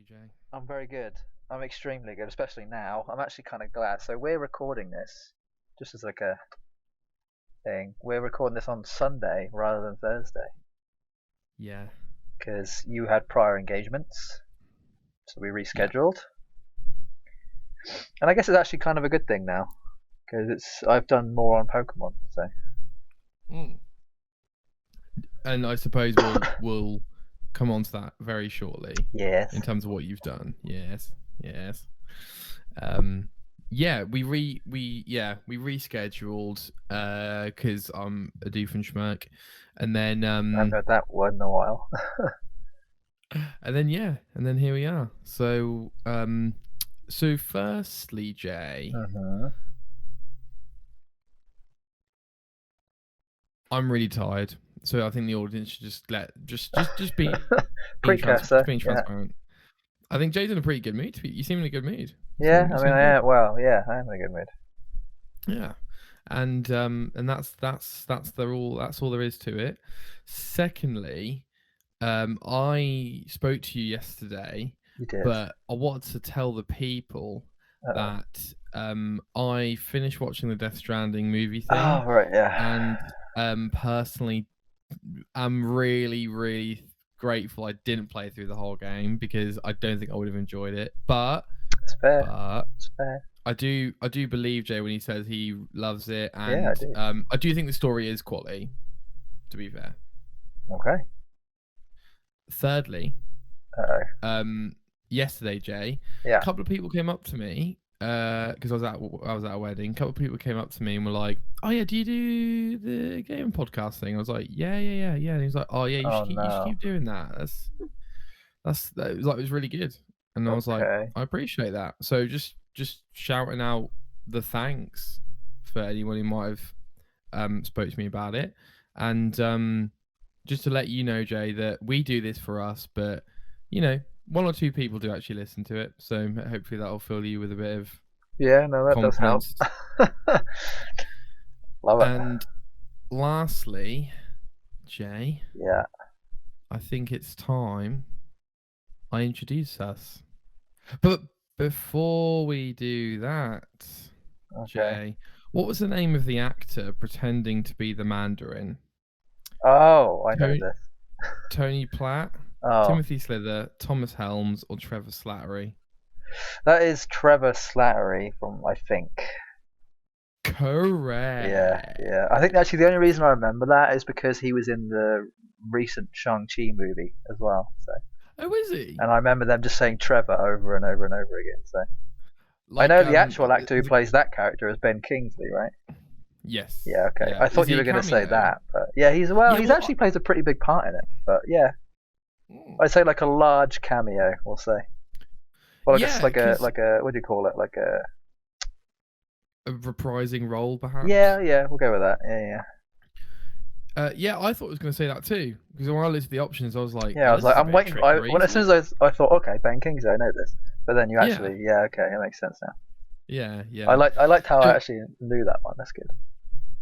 Jay? I'm very good. I'm extremely good, especially now. I'm actually kind of glad. So we're recording this just as like a thing. We're recording this on Sunday rather than Thursday Yeah, because you had prior engagements, so we yeah. rescheduled. And I guess it's actually kind of a good thing now because I've done more on Pokemon. So Mm. And I suppose we'll come on to that very shortly yes, in terms of what you've done. Yes, yes. Um, yeah, we rescheduled because I'm a doofenshmirk, and then I haven't heard that word in a while. and then here we are. So firstly, Jay, Mhm. I'm really tired. So I think the audience should just be Precursor, being yeah. transparent. I think Jay's in a pretty good mood. You seem in a good mood. Yeah, You I mean, seem good. I am in a good mood. Yeah, and that's all there is to it. Secondly, I spoke to you yesterday, You did. but I wanted to tell the people Uh-oh. that I finished watching the Death Stranding movie Oh, thing, right, yeah. and personally, I'm really grateful I didn't play through the whole game because I don't think I would have enjoyed it. But It's fair. but It's fair. I do believe Jay when he says he loves it, Yeah, I and do. I do think the story is quality. To be fair. Okay. Thirdly, Uh-oh. yesterday, Jay, a Yeah. couple of people came up to me because I was at a wedding. A couple of people came up to me and were like, "Oh yeah, do you do the game podcast thing?" I was like, "Yeah." And he was like, "Oh yeah, Oh you should no. keep doing that. That was like it was really good." And I was like, Okay. "I appreciate that." So just shouting out the thanks for anyone who might have spoke to me about it, and just to let you know, Jay, that we do this for us, but you know, one or two people do actually listen to it, so hopefully that'll fill you with a bit of Yeah, no, that does help. confidence. Love it. And lastly, Jay, Yeah. I think it's time I introduce us. But before we do that, Okay. Jay, what was the name of the actor pretending to be the Mandarin? Oh, I know Tony, this. Tony Platt, Oh, Timothy Slither, Thomas Helms, or Trevor Slattery? that is Trevor Slattery from, I think. Yeah, Correct. yeah. I think actually the only reason I remember that is because he was in the recent Shang-Chi movie as well. So, Oh, is he? and I remember them just saying Trevor over and over and over again. So, I Like, know the actual actor who plays that character is Ben Kingsley, right? yes. Yeah, okay. Yeah. I Is thought you he a were going to say cameo? that, but yeah, Yeah, he's well, actually plays a pretty big part in it. But yeah, mm. I'd say like a large cameo, we'll say. Well, Yeah, because like a what do you call it? Like a a reprising role, perhaps. yeah, we'll go with that. Yeah. Yeah, I thought I was going to say that too. Because when I listed the options, I was like, Yeah, I oh, was this like, is a I'm bit of waiting. trickery, As isn't soon it? as I thought, okay, Ben Kingsley, I know this. But then you Yeah. actually, yeah, okay, it makes sense now. Yeah. I liked how I So, actually knew that one. That's good.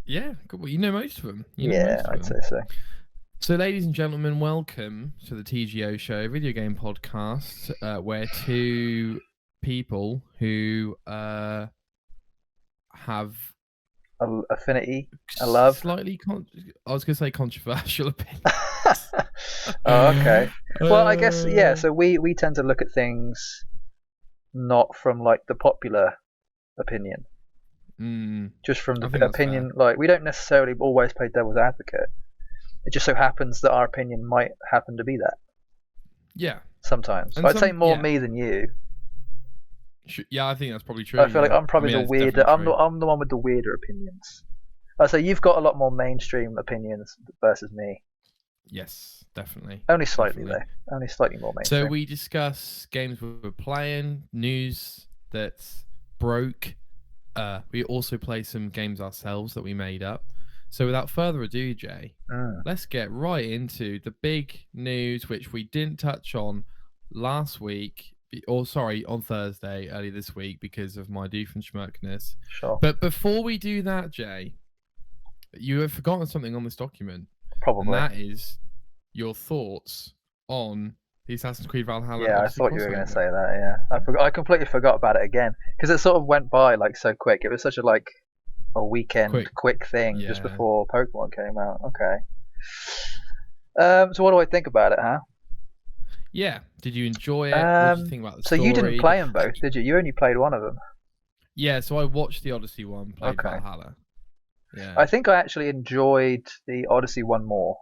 yeah, good. Well, you know most of them. Yeah, I'd say so. So, ladies and gentlemen, welcome to the TGO show, video game podcast, where two people who have Affinity, a love. slightly, I was going to say controversial opinions. Oh, okay. Well, I guess yeah. So we tend to look at things not from like the popular opinion, just from I the think that's opinion. fair. Like we don't necessarily always play devil's advocate. It just so happens that our opinion might happen to be that Yeah, sometimes. and But I'd say some, more me than you. yeah, I think that's probably true. I feel like Yeah, I'm probably the it's weirder. definitely true. I'm the one with the weirder opinions. I say you've got a lot more mainstream opinions versus me. Yes, definitely. Only slightly though. Only slightly more mainstream. So we discuss games we're playing, news that's broke. We also play some games ourselves that we made up. So without further ado, Jay, let's get right into the big news, which we didn't touch on last week, on Thursday, early this week, because of my doofenshmirkness. Sure. But before we do that, Jay, you have forgotten something on this document. Probably. And that is your thoughts on the Assassin's Creed Valhalla. Yeah, I thought you were going to say that. Yeah, I completely forgot about it again because it sort of went by like so quick. It was such a weekend quick thing just before Pokemon came out. Okay. So what do I think about it, huh? Yeah. Did you enjoy it? What did you think about the story? So you didn't play them both, did you? You only played one of them. Yeah, so I watched the Odyssey one, played Valhalla. Yeah. I think I actually enjoyed the Odyssey one more.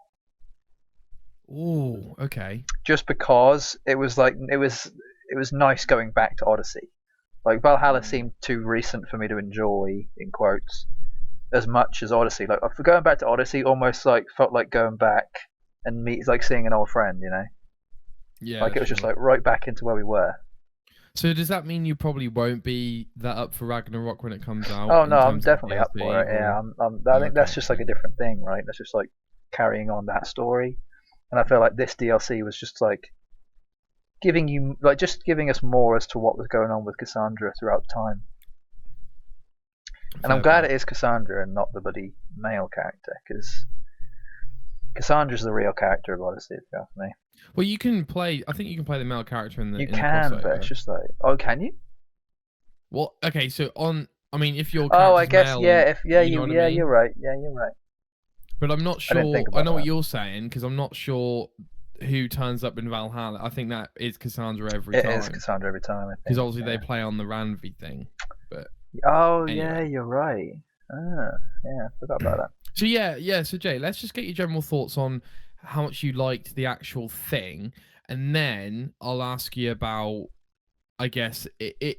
Ooh, okay. Just because it was nice going back to Odyssey. Like Valhalla seemed too recent for me to enjoy, in quotes, as much as Odyssey. Like for going back to Odyssey, almost like felt like going back and seeing an old friend, you know. Yeah. Like it was just like right back into where we were. So does that mean you probably won't be that up for Ragnarok when it comes out? Oh no, I'm definitely up for it. Yeah, I think that's just like a different thing, right? That's just like carrying on that story, and I feel like this DLC was just like giving us more as to what was going on with Cassandra throughout time. And I'm glad it is Cassandra and not the bloody male character, because Cassandra's the real character of Odyssey, if you ask me. Well, you can play. I think you can play the male character in the. You can, but it's just like, oh, can you? Well, okay, so I mean, if you're. Oh, I guess male, you're right. Yeah, you're right. But I'm not sure. I know what you're saying because I'm not sure who turns up in Valhalla. I think that is Cassandra every time. It is Cassandra every time. Because obviously they play on the Ranvi thing, but. Oh anyway. Yeah, you're right. Yeah, I forgot about that. So yeah. So Jay, let's just get your general thoughts on how much you liked the actual thing, and then I'll ask you about, I guess the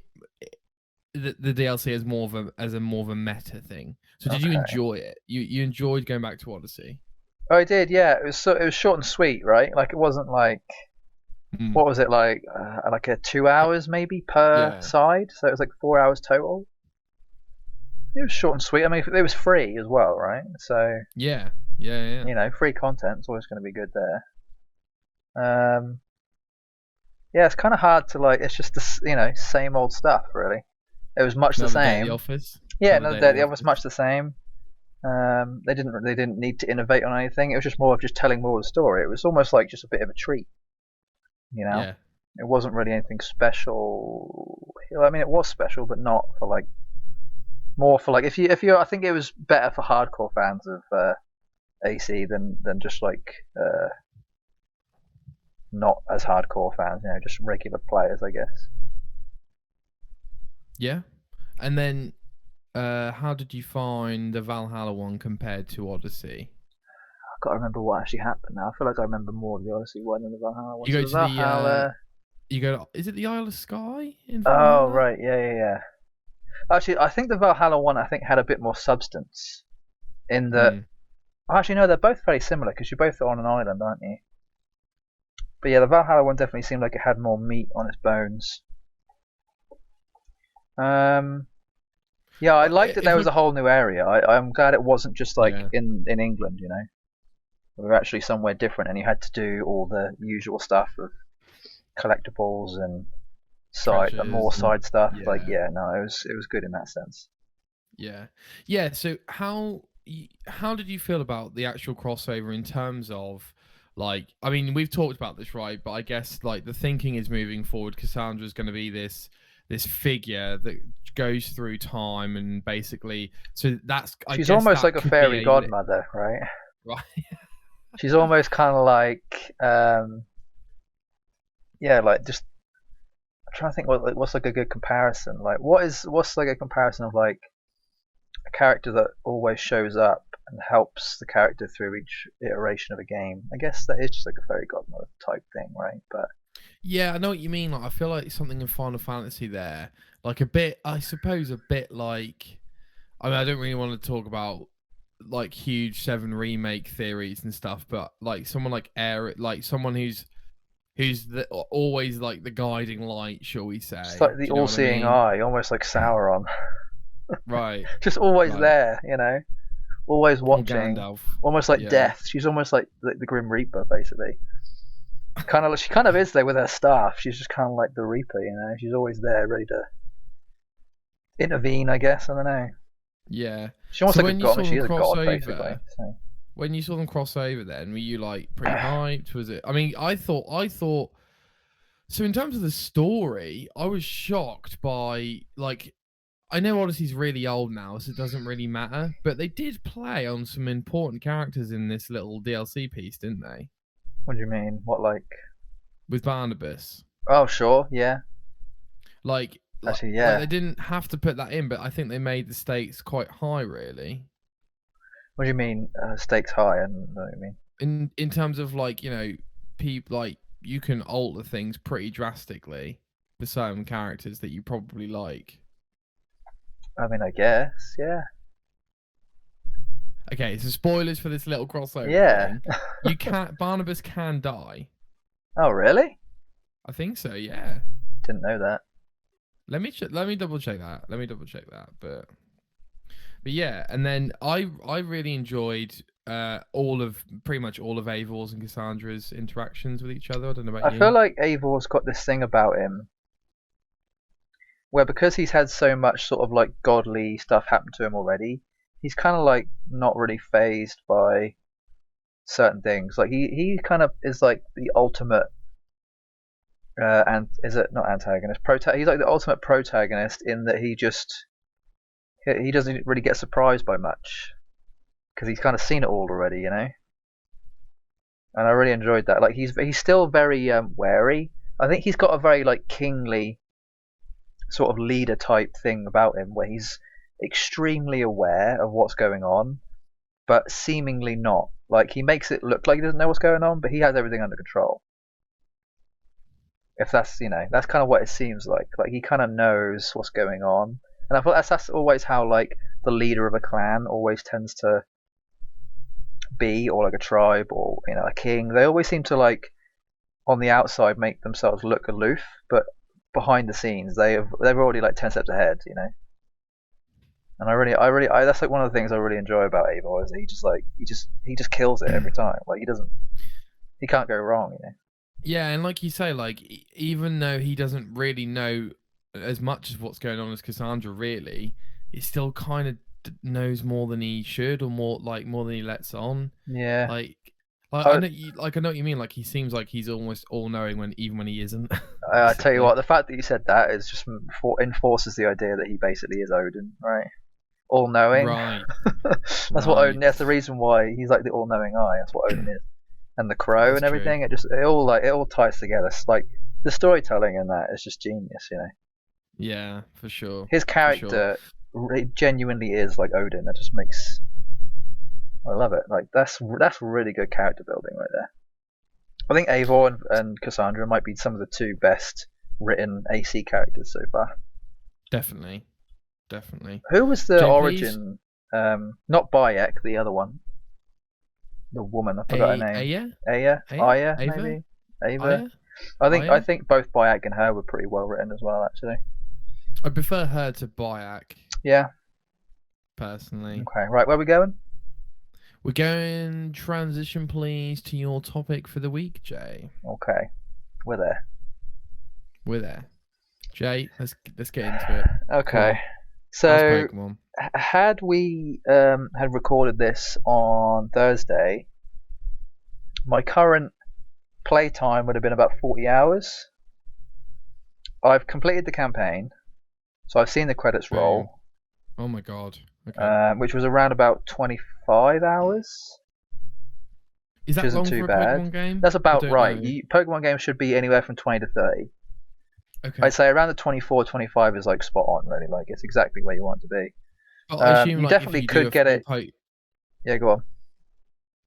DLC as more of a meta thing. So did you enjoy it? You enjoyed going back to Odyssey? Oh, I did. Yeah, it was short and sweet, right? Like it wasn't like what was it like? Like 2 hours maybe per side, so it was like 4 hours total. It was short and sweet. I mean, it was free as well, right? So yeah. You know, free content's always going to be good there. Yeah, it's kind of hard to like. It's just the same old stuff, really. It was much the same. The Office. Yeah, Another Day at the Office, much the same. They didn't need to innovate on anything. It was just more of just telling more of the story. It was almost like just a bit of a treat, you know. Yeah. It wasn't really anything special. I mean, it was special, but not for like. More for like if you I think it was better for hardcore fans of AC than just like not as hardcore fans, you know, just regular players, I guess. Yeah. And then how did you find the Valhalla one compared to Odyssey? I've got to remember what actually happened now. I feel like I remember more of the Odyssey one than the Valhalla one. You go to Valhalla... is it the Isle of Skye in Valhalla? Oh right, yeah. Actually, I think the Valhalla one had a bit more substance in that. Actually, no, they're both very similar because you're both on an island, aren't you? But yeah, the Valhalla one definitely seemed like it had more meat on its bones. Yeah, I liked that there was a whole new area. I'm glad it wasn't just like in England, you know. We were actually somewhere different, and you had to do all the usual stuff of collectibles and more side stuff. Yeah. Like it was good in that sense. Yeah. So how did you feel about the actual crossover in terms of like, I mean, we've talked about this, right? But I guess like the thinking is moving forward. Cassandra's going to be this figure that goes through time and basically, so that's she's almost like a fairy godmother, right? Right. She's almost kind of like like just. I'm trying to think what's like a good comparison. Like what's like a comparison of like a character that always shows up and helps the character through each iteration of a game. I guess that is just like a fairy godmother type thing, right? But yeah, I know what you mean. Like I feel like something in Final Fantasy there, like a bit. I suppose a bit like. I mean, I don't really want to talk about like huge 7 remake theories and stuff, but like someone like like someone who's always like the guiding light, shall we say? It's like the all-seeing eye, almost like Sauron. Right. Just always there, you know, always watching. Almost like death. She's almost like the Grim Reaper, basically. She kind of is there with her staff. She's just kind of like the Reaper, you know. She's always there, ready to intervene, I guess. I don't know. Yeah. She's almost like a god. She is a god, basically. So. When you saw them cross over, then were you like pretty hyped? Was it? I mean, I thought So in terms of the story, I was shocked by, like, I know Odyssey's really old now, so it doesn't really matter, but they did play on some important characters in this little DLC piece, didn't they? What do you mean? What, like? With Barnabas. Oh, sure, yeah. Actually, yeah. Like they didn't have to put that in, but I think they made the stakes quite high, really. What do you mean, stakes high? I don't know what you mean. In terms of, like, you know, people, like, you can alter things pretty drastically for certain characters that you probably like. I mean, I guess, yeah. Okay, so spoilers for this little crossover. Yeah. Thing. You can't. Barnabas can die. Oh, really? I think so. Yeah. Didn't know that. Let me double check that. But yeah, and then I really enjoyed pretty much all of Eivor's and Cassandra's interactions with each other. I don't know about you. I feel like Eivor's got this thing about him where, because he's had so much sort of like godly stuff happen to him already, he's kind of like not really phased by certain things. Like he kind of is like the ultimate and is it not antagonist? He's like the ultimate protagonist in that he doesn't really get surprised by much because he's kind of seen it all already, you know. And I really enjoyed that. Like he's still very wary. I think he's got a very like kingly sort of leader type thing about him, where he's extremely aware of what's going on, but seemingly not. Like he makes it look like he doesn't know what's going on, but he has everything under control. If that's, you know, that's kind of what it seems like. Like he kind of knows what's going on, and I thought that's always how like the leader of a clan always tends to be, or like a tribe, or you know, a king. They always seem to like on the outside make themselves look aloof, but behind the scenes they're already like 10 steps ahead, you know. And I that's like one of the things I really enjoy about Eivor is he just kills it every time. Like he can't go wrong, you know. Yeah, and like you say, like even though he doesn't really know as much as what's going on as Cassandra, really, he still kind of knows more than he should, or more than he lets on. Yeah. I know what you mean. Like he seems like he's almost all knowing even when he isn't. I tell you what, the fact that you said that is just enforces the idea that he basically is Odin, right? All knowing. Right. That's what Odin. That's the reason why he's like the all knowing eye. That's what Odin is. And the crow and everything. True. It all ties together. It's like the storytelling in that is just genius, you know. Yeah, for sure. His character genuinely is like Odin. That just makes. I love it. Like that's really good character building right there. I think Eivor and Cassandra might be some of the two best written AC characters so far. Definitely. Who was the origin? Not Bayek, the other one. The woman, I forgot her name. Aya, maybe. Ava. I think both Bayek and her were pretty well written as well, actually. I prefer her to Bayek. Yeah. Personally. Okay, right, where are we going? We're going transition, please, to your topic for the week, Jay. Okay, we're there. Jay, let's get into it. Okay, cool. So had we had recorded this on Thursday, my current playtime would have been about 40 hours. I've completed the campaign, so I've seen the credits roll. Oh my god. Okay. Which was around about 25 hours. Is that long for a Pokemon game? That's about right. Pokemon games should be anywhere from 20 to 30. Okay. I'd say around the 24, 25 is like spot on, really. Like it's exactly where you want it to be. I assume, you definitely could get it. Yeah, go on.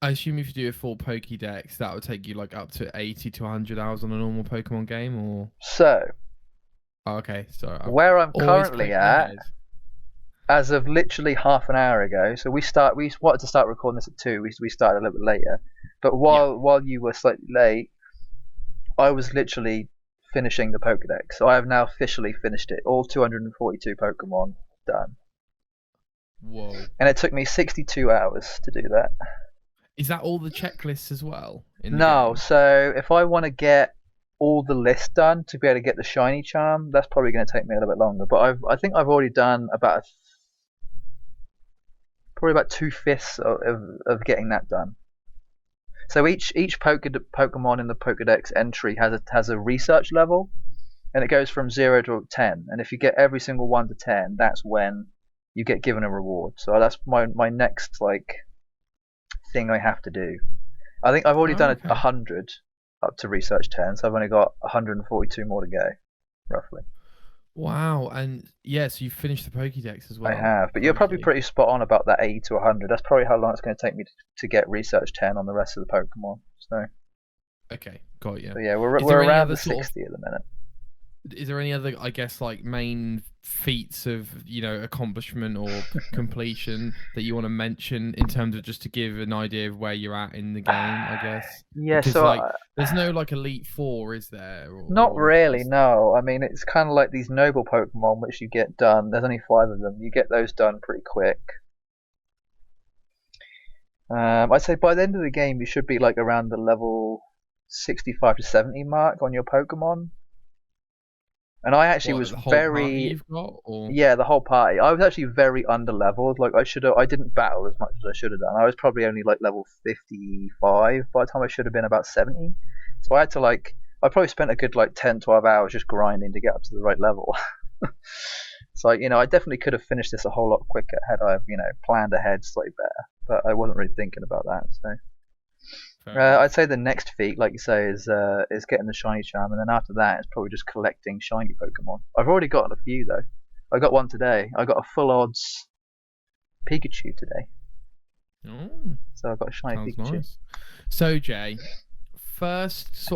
I assume if you do a full Pokédex, that would take you like up to 80 to 100 hours on a normal Pokemon game, or. So. Oh, okay, sorry. Where I'm currently at. As of literally half an hour ago, so we wanted to start recording this at 2. We started a little bit later, but while you were slightly late, I was literally finishing the Pokédex. So I have now officially finished it. All 242 Pokemon done. Whoa! And it took me 62 hours to do that. Is that all the checklists as well? No. So if I want to get all the lists done to be able to get the shiny charm, that's probably going to take me a little bit longer. But I think I've already done probably about 2/5 of getting that done. So each Pokemon in the Pokedex entry has a research level, and it goes from 0 to 10. And if you get every single one to 10, that's when you get given a reward. So that's my next thing I have to do. I think I've already done 100 up to research 10, so I've only got 142 more to go, roughly. Wow, and yes, you finished the Pokédex as well. I have, but you're probably pretty spot on about that 80 to 100. That's probably how long it's going to take me to get research 10 on the rest of the Pokemon. So. Okay, got you. So yeah, we're around the 60 at the minute. Is there any other, I guess, main feats of, accomplishment or completion that you want to mention in terms of just to give an idea of where you're at in the game, I guess? Yeah, because, so there's no Elite Four, is there? Not really, no. I mean, it's kind of like these noble Pokemon which you get done. There's only 5 of them. You get those done pretty quick. I'd say by the end of the game you should be around the level 65 to 70 mark on your Pokemon. And I actually was very yeah, the whole party. I was actually very underleveled. I didn't battle as much as I should have done. I was probably only level 55 by the time I should have been about 70. So I had to I probably spent a good 10-12 hours just grinding to get up to the right level. So I definitely could have finished this a whole lot quicker had I planned ahead slightly better. But I wasn't really thinking about that. So I'd say the next feat, like you say, is getting the shiny charm, and then after that, it's probably just collecting shiny Pokemon. I've already gotten a few though. I got one today. I got a full odds Pikachu today. Oh, so I've got a shiny Pikachu. Nice. So Jay, first,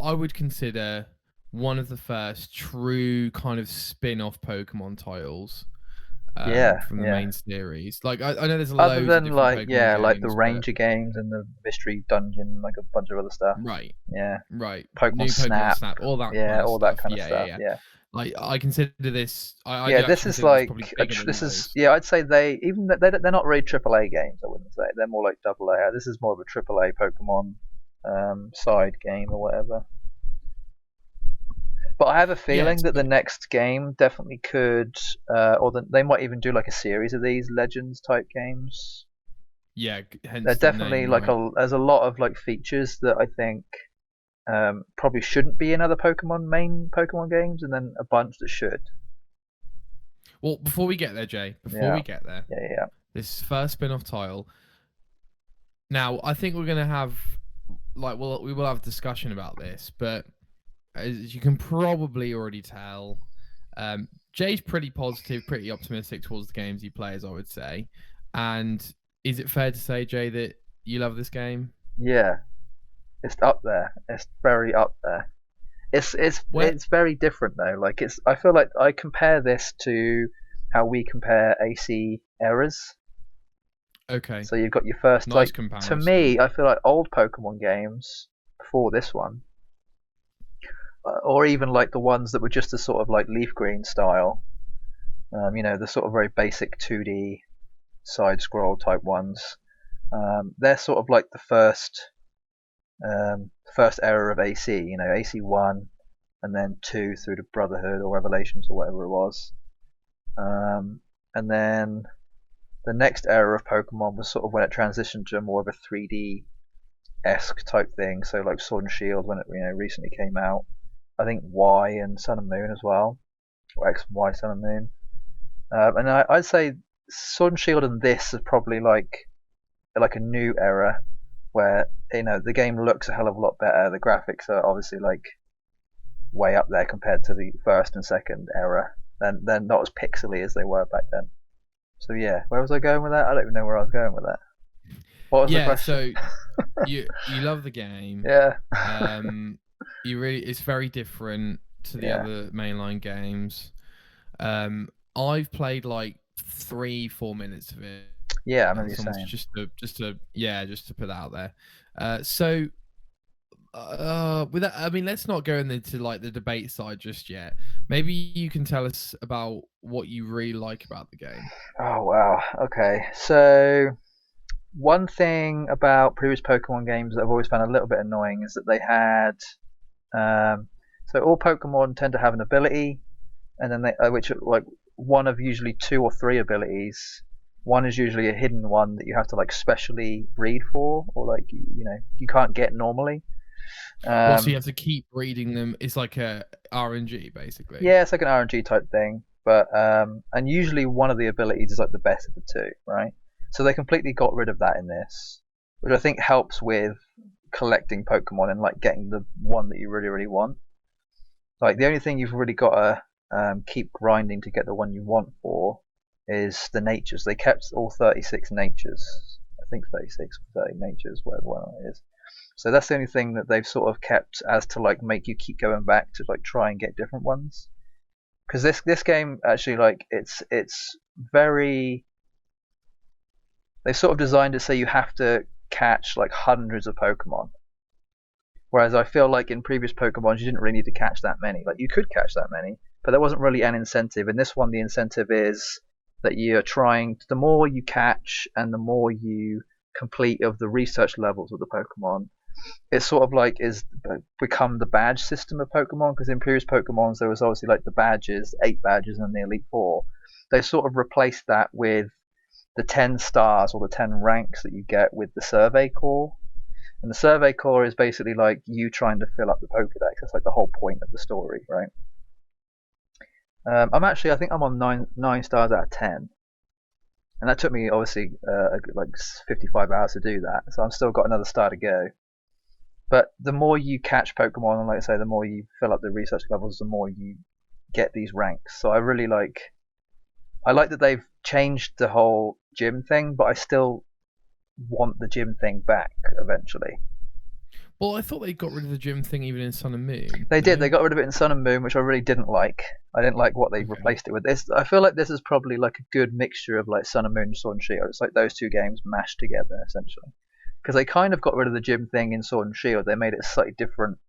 I would consider one of the first true kind of spin-off Pokemon titles. From the main series. I know there's other than Pokemon games, the Ranger games and the Mystery Dungeon, a bunch of other stuff. Right. Yeah. Right. All that. Yeah, all that kind of stuff. Yeah. I consider this. This is I'd say they're not really AAA games. I wouldn't say they're more like AA. This is more of a AAA Pokemon side game or whatever. But I have a feeling that the next game definitely could, they might even do a series of these Legends type games. Yeah, they're definitely there's a lot of features that I think probably shouldn't be in other main Pokemon games, and then a bunch that should. Well, before we get there, Jay, this first spin-off title. Now, I think we're gonna have we will have a discussion about this, but as you can probably already tell, Jay's pretty positive, pretty optimistic towards the games he plays, I would say. And is it fair to say, Jay, that you love this game? Yeah, it's up there. It's very up there. It's very different though. I feel like I compare this to how we compare AC eras. Okay. So you've got your first nice comparison. To me, I feel like old Pokemon games before this one, or even the ones that were just the sort of leaf green style, the sort of very basic 2D side scroll type ones. They're sort of the first era of AC. AC 1 and then 2 through to Brotherhood or Revelations or whatever it was. And then the next era of Pokemon was sort of when it transitioned to more of a 3D-esque type thing. So Sword and Shield when it recently came out. I think Y and Sun and Moon as well, or X and Y, Sun and Moon. And I'd say Sword and Shield and this are probably a new era where the game looks a hell of a lot better. The graphics are obviously way up there compared to the first and second era, and they're not as pixely as they were back then. So yeah, where was I going with that? I don't even know where I was going with that. What was the question? So you love the game. Yeah. It's very different to the other mainline games. I've played 3-4 minutes of it. Yeah, I remember you saying. Just to put that out there. With that, I mean, let's not go into the debate side just yet. Maybe you can tell us about what you really like about the game. Oh wow. Okay. So one thing about previous Pokemon games that I've always found a little bit annoying is that they had so all Pokemon tend to have an ability, and then they which one of usually 2 or 3 abilities One is usually a hidden one that you have to like specially breed for, or like you can't get normally. So you have to keep breeding them. It's like a RNG basically. Yeah, it's like an RNG type thing. But and usually one of the abilities is like the best of the two, right? So they completely got rid of that in this, which I think helps with collecting Pokemon and like getting the one that you really, really want. Like the only thing you've really got to keep grinding to get the one you want for is the natures. They kept all 36 natures. I think 36 or 30 natures, whatever one it is. So that's the only thing that they've sort of kept as to like make you keep going back to like try and get different ones. Because this game actually like it's very, they sort of designed it so you have to catch like hundreds of Pokemon. Whereas I feel like in previous Pokemon you didn't really need to catch that many. Like you could catch that many, but there wasn't really an incentive. In this one, the incentive is that you're trying. The more you catch and the more you complete of the research levels of the Pokemon, it sort of like is become the badge system of Pokemon. Because in previous Pokemons there was obviously like the badges, 8 badges, and the Elite Four. They sort of replaced that with the 10 stars or the 10 ranks that you get with the Survey Core. And the Survey Core is basically like you trying to fill up the Pokedex. That's like the whole point of the story, right? I think I'm on 9 stars out of 10. And that took me obviously like 55 hours to do that. So I've still got another star to go. But the more you catch Pokemon, and like I say, the more you fill up the research levels, the more you get these ranks. So I like that they've changed the whole gym thing, but I still want the gym thing back eventually. Well, I thought they got rid of the gym thing even in Sun and Moon. They did. They got rid of it in Sun and Moon, which I really didn't like. I didn't like what they replaced it with. I feel like this is probably like a good mixture of like Sun and Moon and Sword and Shield. It's like those two games mashed together essentially. Because they kind of got rid of the gym thing in Sword and Shield. They made it a slightly different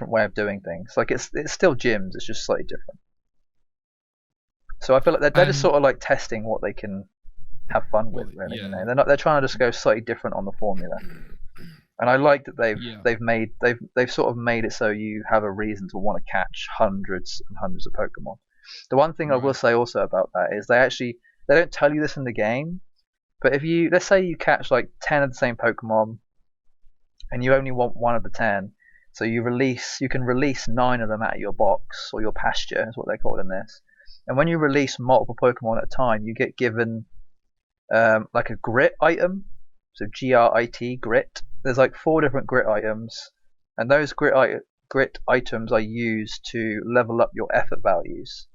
way of doing things. Like it's still gyms. It's just slightly different. So I feel like they're just sort of like testing what they can have fun with, really. Yeah. They're trying to just go slightly different on the formula. And I like that they've sort of made it so you have a reason to want to catch hundreds and hundreds of Pokemon. The one thing I will say also about that is they don't tell you this in the game, but if let's say you catch like 10 of the same Pokemon and you only want one of the 10, so you can release 9 of them out of your box or your pasture, is what they call it in this. And when you release multiple Pokemon at a time, you get given like a grit item, so GRIT, grit. There's like 4 different grit items, and those grit items are used to level up your effort values.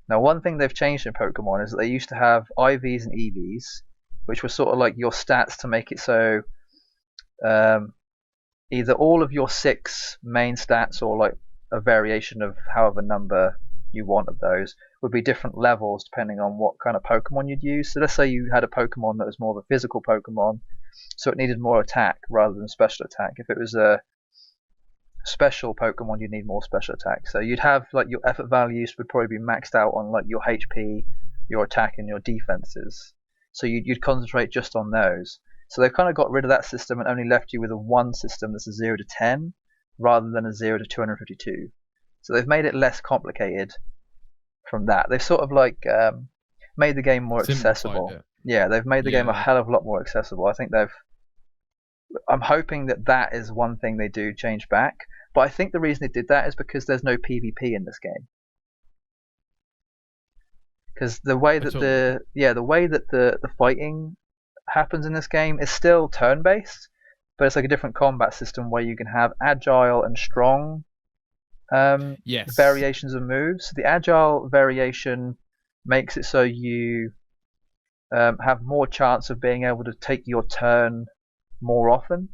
Now, one thing they've changed in Pokemon is that they used to have IVs and EVs, which were sort of like your stats to make it so either all of your 6 main stats or like a variation of however number you want of those would be different levels depending on what kind of Pokemon you'd use. So let's say you had a Pokemon that was more of a physical Pokemon, so it needed more attack rather than special attack. If it was a special Pokemon, you'd need more special attack. So you'd have like your effort values would probably be maxed out on like your HP, your attack, and your defenses. So you'd concentrate just on those. So they've kind of got rid of that system and only left you with a 1 system that's a 0 to 10 rather than a 0 to 252. So they've made it less complicated from that. They've sort of like made the game more accessible. Yeah, they've made the game a hell of a lot more accessible. I think I'm hoping that is one thing they do change back. But I think the reason they did that is because there's no PvP in this game. Because the way that the fighting happens in this game is still turn-based, but it's like a different combat system where you can have agile and strong variations of moves. The agile variation makes it so you have more chance of being able to take your turn more often,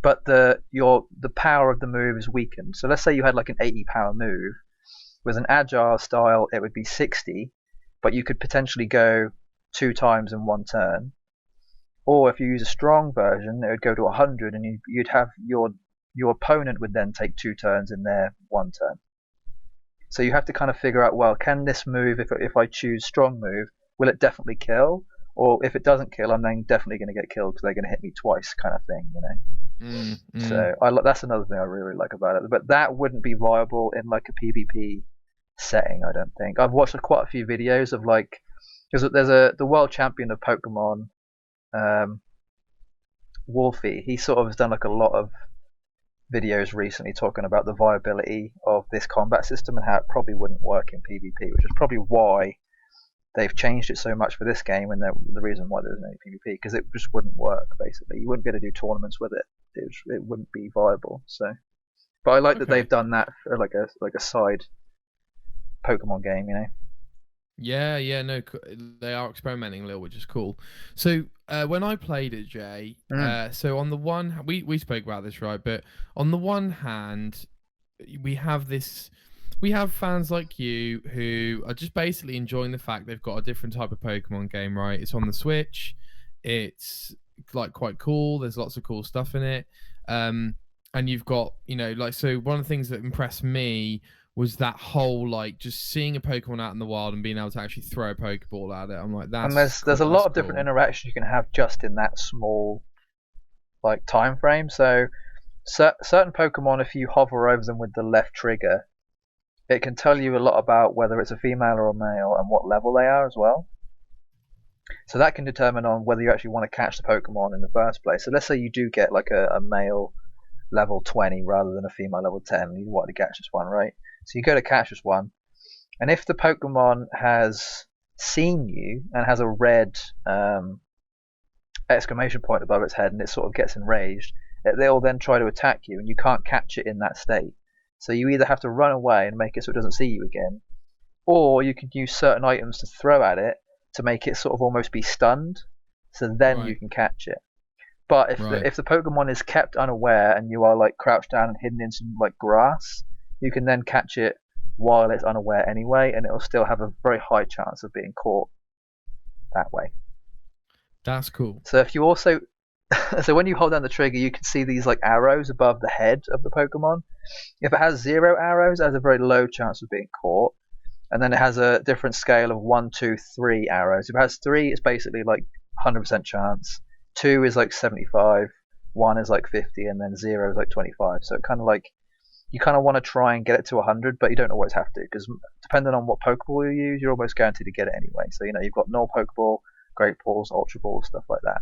but the power of the move is weakened. So let's say you had like an 80 power move. With an agile style, it would be 60, but you could potentially go 2 times in 1 turn. Or if you use a strong version, it would go to 100, and you'd have your opponent would then take 2 turns in their 1 turn. So you have to kind of figure out, well, can this move, if I choose strong move, will it definitely kill? Or if it doesn't kill, I'm then definitely going to get killed because they're going to hit me twice, kind of thing, you know. So that's another thing I really like about it. But that wouldn't be viable in like a PvP setting, I don't think. I've watched quite a few videos of like Because there's the world champion of Pokemon, Wolfie. He sort of has done like a lot of videos recently talking about the viability of this combat system and how it probably wouldn't work in PvP, which is probably why they've changed it so much for this game, and the reason why there's no PvP, because it just wouldn't work. Basically, you wouldn't be able to do tournaments with it. It wouldn't be viable. So, but I like that they've done that for like a side Pokemon game, you know. Yeah, no, they are experimenting a little, which is cool. So when I played it, Jay, so on the one, we spoke about this, right? But on the one hand, we have fans like you who are just basically enjoying the fact they've got a different type of Pokemon game, right? It's on the Switch. It's like quite cool. There's lots of cool stuff in it. And you've got, so one of the things that impressed me was that whole like just seeing a Pokemon out in the wild and being able to actually throw a Pokeball at it. I'm like, that's and there's a lot of different interactions you can have just in that small like time frame. So certain Pokemon, if you hover over them with the left trigger, it can tell you a lot about whether it's a female or a male and what level they are as well. So that can determine on whether you actually want to catch the Pokemon in the first place. So let's say you do get like a male level 20 rather than a female level 10, and you want to catch this one, right? So you go to catch this one, and if the Pokemon has seen you and has a red exclamation point above its head and it sort of gets enraged, they'll then try to attack you, and you can't catch it in that state. So you either have to run away and make it so it doesn't see you again, or you can use certain items to throw at it to make it sort of almost be stunned, so then you can catch it. But if the Pokemon is kept unaware and you are like crouched down and hidden in some like grass, you can then catch it while it's unaware anyway, and it'll still have a very high chance of being caught that way. That's cool. So if you also so when you hold down the trigger, you can see these like arrows above the head of the Pokemon. If it has 0 arrows, it has a very low chance of being caught. And then it has a different scale of 1, 2, 3 arrows. If it has 3, it's basically like 100% chance. 2 is like 75, 1 is like 50, and then 0 is like 25. So it kind of like, you kind of want to try and get it to 100, but you don't always have to, because depending on what Pokeball you use, you're almost guaranteed to get it anyway. So you've got Null Pokeball, Great Balls, Ultra Balls, stuff like that.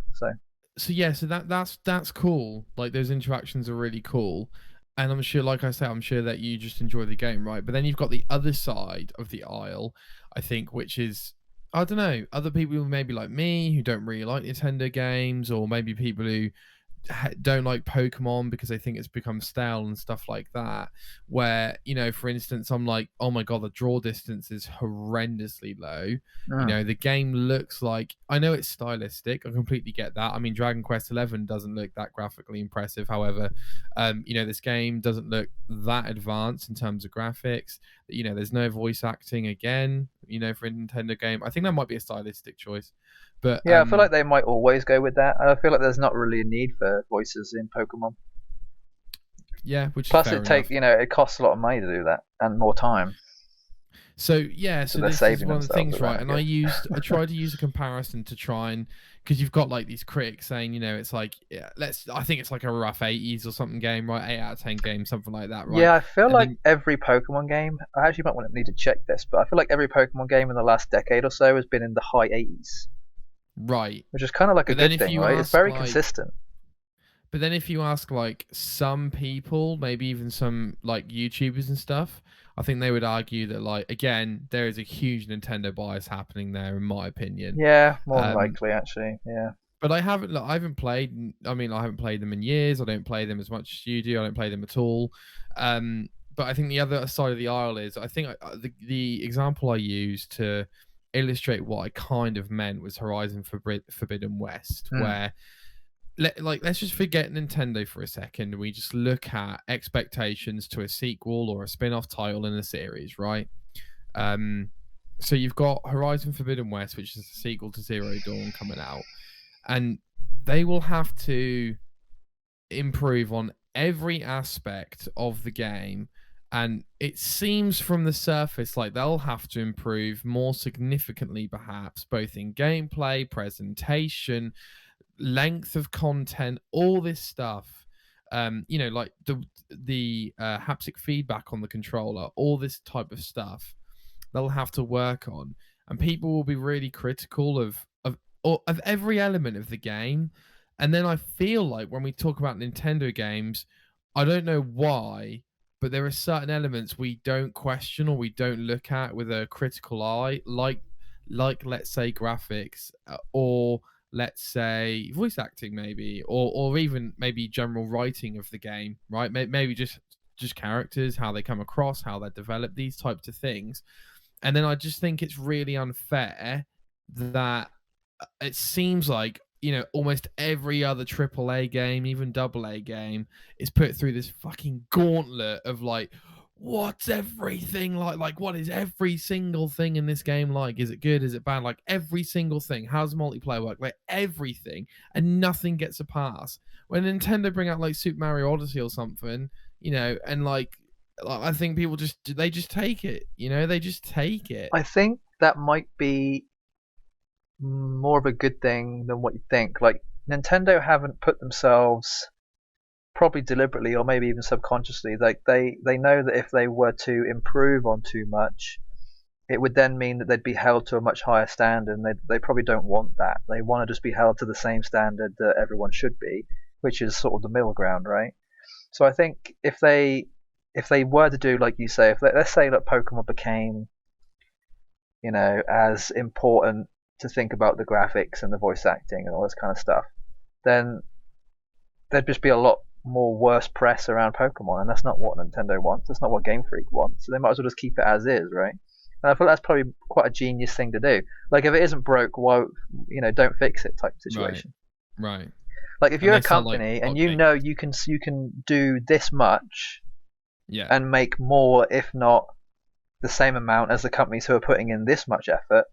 So yeah, so that's cool. Like those interactions are really cool. And I'm sure, like I said, I'm sure that you just enjoy the game, right? But then you've got the other side of the aisle, I think, which is, I don't know, other people maybe like me who don't really like Nintendo games, or maybe people who don't like Pokemon because they think it's become stale and stuff like that, where for instance, I'm like, oh my god, the draw distance is horrendously low. The game looks like, I know it's stylistic, I completely get that. I mean, Dragon Quest 11 doesn't look that graphically impressive. However, this game doesn't look that advanced in terms of graphics. There's no voice acting again, for a Nintendo game. I think that might be a stylistic choice. But yeah, I feel like they might always go with that. I feel like there's not really a need for voices in Pokemon. Yeah, which plus is fair enough. It costs a lot of money to do that and more time. So yeah, so this is one of the things, right? And I tried to use a comparison to try and, because you've got like these critics saying, it's like, I think it's like a rough 80s or something game, right? 8 out of 10 game, something like that, right? Yeah, I feel like every Pokemon game, I actually might need to check this, but I feel like every Pokemon game in the last decade or so has been in the high 80s. Right. Which is kind of like a good thing, right? It's very consistent. But then if you ask like some people, maybe even some like YouTubers and stuff, I think they would argue that, like, again, there is a huge Nintendo bias happening there, in my opinion. Yeah, more likely, actually. Yeah. But I haven't played. I mean, I haven't played them in years. I don't play them as much as you do. I don't play them at all. But I think the other side of the aisle is, I think the example I used to illustrate what I kind of meant was Horizon Forbidden West, where let's just forget Nintendo for a second, and we just look at expectations to a sequel or a spin-off title in a series, right? So you've got Horizon Forbidden West, which is a sequel to Zero Dawn coming out, and they will have to improve on every aspect of the game. And it seems from the surface like they'll have to improve more significantly, perhaps, both in gameplay, presentation, length of content, all this stuff. Like the haptic feedback on the controller, all this type of stuff they'll have to work on. and people will be really critical of every element of the game. And then I feel like when we talk about Nintendo games, I don't know why, but there are certain elements we don't question or we don't look at with a critical eye, like let's say graphics, or let's say voice acting, maybe, or even maybe general writing of the game, right? Maybe just characters, how they come across, how they're developed, these types of things. And then I just think it's really unfair that it seems like, you know, almost every other AAA game, even AA game, is put through this fucking gauntlet of like, what's everything like what is every single thing in this game like? Is it good? Is it bad? Like every single thing. How's the multiplayer work? Like everything, and nothing gets a pass. When Nintendo bring out like Super Mario Odyssey or something, you know, and like I think people just take it, you know, they just take it. I think that might be more of a good thing than what you think. Like, Nintendo haven't put themselves, probably deliberately or maybe even subconsciously, like they know that if they were to improve on too much, it would then mean that they'd be held to a much higher standard, and they probably don't want that. They want to just be held to the same standard that everyone should be, which is sort of the middle ground, right? So I think if they were to do, like you say, let's say that Pokemon became, you know, as important to think about the graphics and the voice acting and all this kind of stuff, then there'd just be a lot more worse press around Pokemon, and that's not what Nintendo wants. That's not what Game Freak wants. So they might as well just keep it as is, right? And I feel that's probably quite a genius thing to do. Like, if it isn't broke, why, you know, don't fix it type situation. Right. Like, if you're a company and you know you can do this much, and make more, if not the same amount as the companies who are putting in this much effort,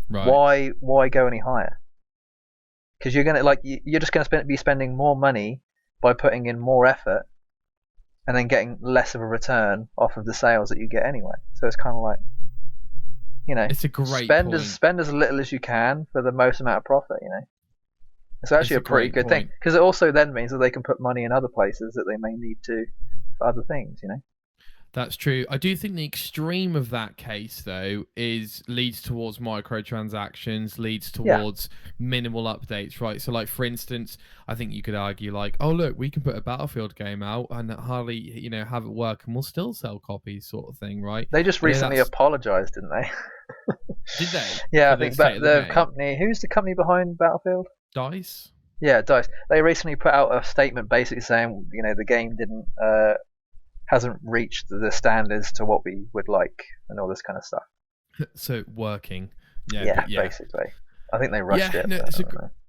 right, why go any higher? Because you're just gonna be spending more money by putting in more effort, and then getting less of a return off of the sales that you get anyway. So it's kind of like, you know, it's a great spend point. spend as little as you can for the most amount of profit. You know, it's actually a pretty good thing, because it also then means that they can put money in other places that they may need to for other things. You know. That's true. I do think the extreme of that case, though, leads towards microtransactions, leads towards minimal updates, right? So, like, for instance, I think you could argue, like, oh, look, we can put a Battlefield game out and hardly, you know, have it work, and we'll still sell copies, sort of thing, right? They just recently apologized, didn't they? Did they? Yeah, I think the company... Who's the company behind Battlefield? DICE? Yeah, DICE. They recently put out a statement basically saying, you know, the game hasn't reached the standards to what we would like, and all this kind of stuff. So working, basically. I think they rushed it. No,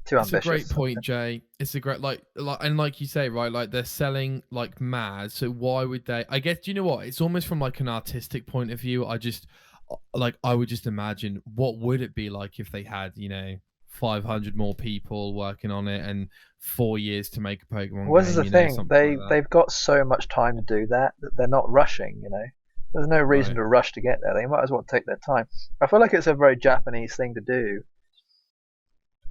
too ambitious. It's a great point, Jay. It's a great and like you say, right? Like, they're selling like mad. So why would they? I guess, do you know what? It's almost from like an artistic point of view. I would just imagine, what would it be like if they had, you know, 500 more people working on it and 4 years to make a Pokemon game. This is the thing. They've got so much time to do that they're not rushing. You know, there's no reason to rush to get there. They might as well take their time. I feel like it's a very Japanese thing to do.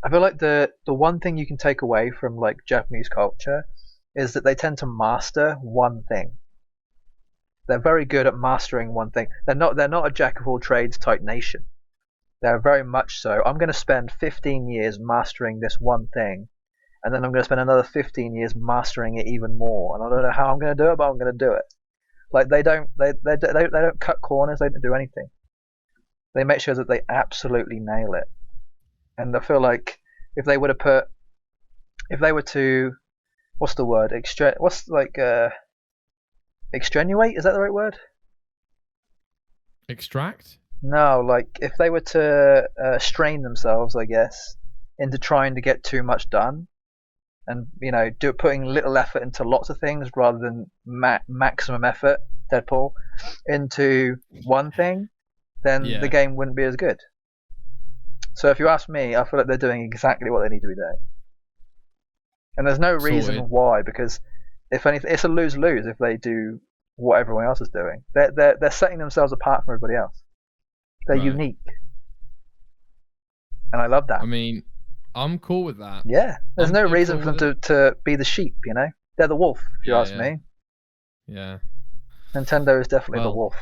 I feel like the one thing you can take away from like Japanese culture is that they tend to master one thing. They're very good at mastering one thing. They're not a jack of all trades type nation. They're very much so. I'm going to spend 15 years mastering this one thing, and then I'm going to spend another 15 years mastering it even more. And I don't know how I'm going to do it, but I'm going to do it. Like, they don't cut corners. They don't do anything. They make sure that they absolutely nail it. And I feel like if they were to, what's the word? Extenuate? Is that the right word? Extract? No, like, if they were to strain themselves, I guess, into trying to get too much done, and, you know, putting little effort into lots of things rather than maximum effort, Deadpool, into one thing, then the game wouldn't be as good. So if you ask me, I feel like they're doing exactly what they need to be doing. And there's no reason why, because if anything, it's a lose-lose if they do what everyone else is doing. They're setting themselves apart from everybody else. They're unique. And I love that. I mean, I'm cool with that. Yeah. There's no reason for them to be the sheep, you know? They're the wolf, if you ask me. Yeah. Nintendo is definitely the wolf.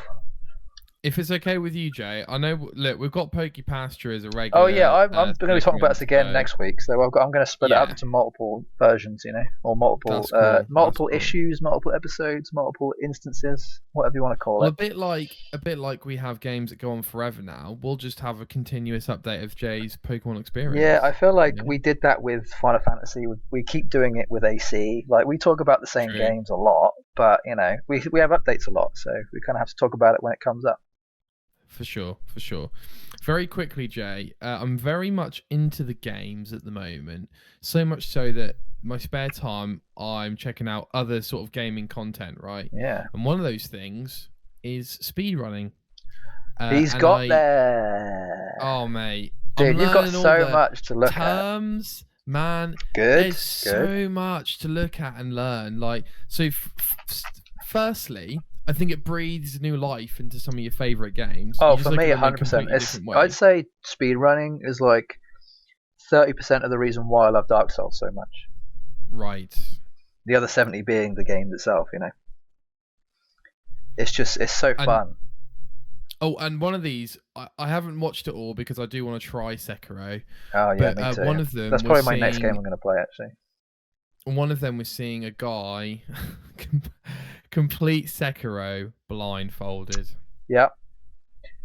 if it's okay with you, Jay, I know. Look, we've got Pokey Pasture as a regular. Oh yeah, I'm going to be talking about this again next week. So I'm going to split it up into multiple versions, or multiple multiple issues, multiple episodes, multiple instances, whatever you want to call it. A bit like we have games that go on forever now. We'll just have a continuous update of Jay's Pokemon experience. Yeah, I feel like we did that with Final Fantasy. We keep doing it with AC. Like we talk about the same games a lot, but we have updates a lot, so we kind of have to talk about it when it comes up. For sure. Very quickly, Jay, I'm very much into the games at the moment. So much so that my spare time, I'm checking out other sort of gaming content, right? Yeah. And one of those things is speedrunning. He's got there. Oh, mate. Dude, you've got so much to look at. Man. Good. There's so much to look at and learn. Firstly, I think it breathes new life into some of your favourite games. Oh, for me, 100%. I'd say speedrunning is like 30% of the reason why I love Dark Souls so much. Right. The other 70 being the game itself, It's so fun. Oh, and one of these, I haven't watched it all because I do want to try Sekiro. Oh, yeah, me too. One of them That's probably my next game I'm going to play, actually. One of them was seeing a guy complete Sekiro blindfolded. Yeah.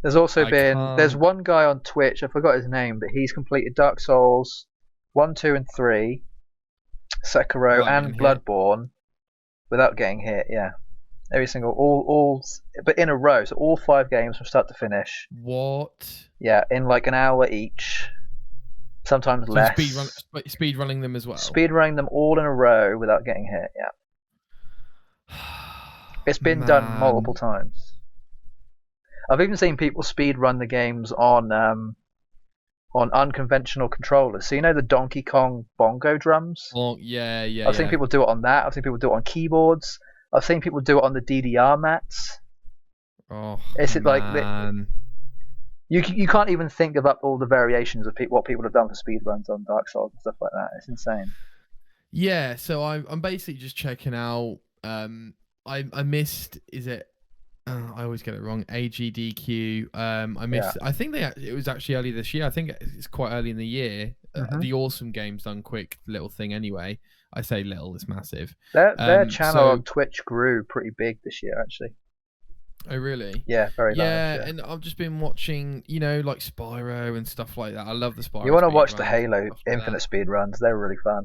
There's also there's one guy on Twitch, I forgot his name, but he's completed Dark Souls 1, 2, and 3, Sekiro, and Bloodborne without getting hit. Yeah, every single all, but in a row. So all 5 games from start to finish. What? Yeah, in like an hour each. Sometimes less. Speed running them as well. Speed running them all in a row without getting hit. Yeah. It's been done multiple times. I've even seen people speed run the games on unconventional controllers. So the Donkey Kong bongo drums. Oh yeah. I've seen people do it on that. I've seen people do it on keyboards. I've seen people do it on the DDR mats. Oh, man. You can't even think of all the variations of what people have done for speedruns on Dark Souls and stuff like that. It's insane. Yeah, so I'm basically just checking out. I missed. Is it? I always get it wrong. AGDQ. I missed. Yeah. I think it was actually early this year. I think it's quite early in the year. The Awesome Games done quick little thing anyway. I say little, it's massive. Their channel on Twitch grew pretty big this year, actually. Oh really? Yeah, very large. Yeah, and I've just been watching, like Spyro and stuff like that. I love the Spyro. You want to watch the Halo Infinite speed runs? They're really fun.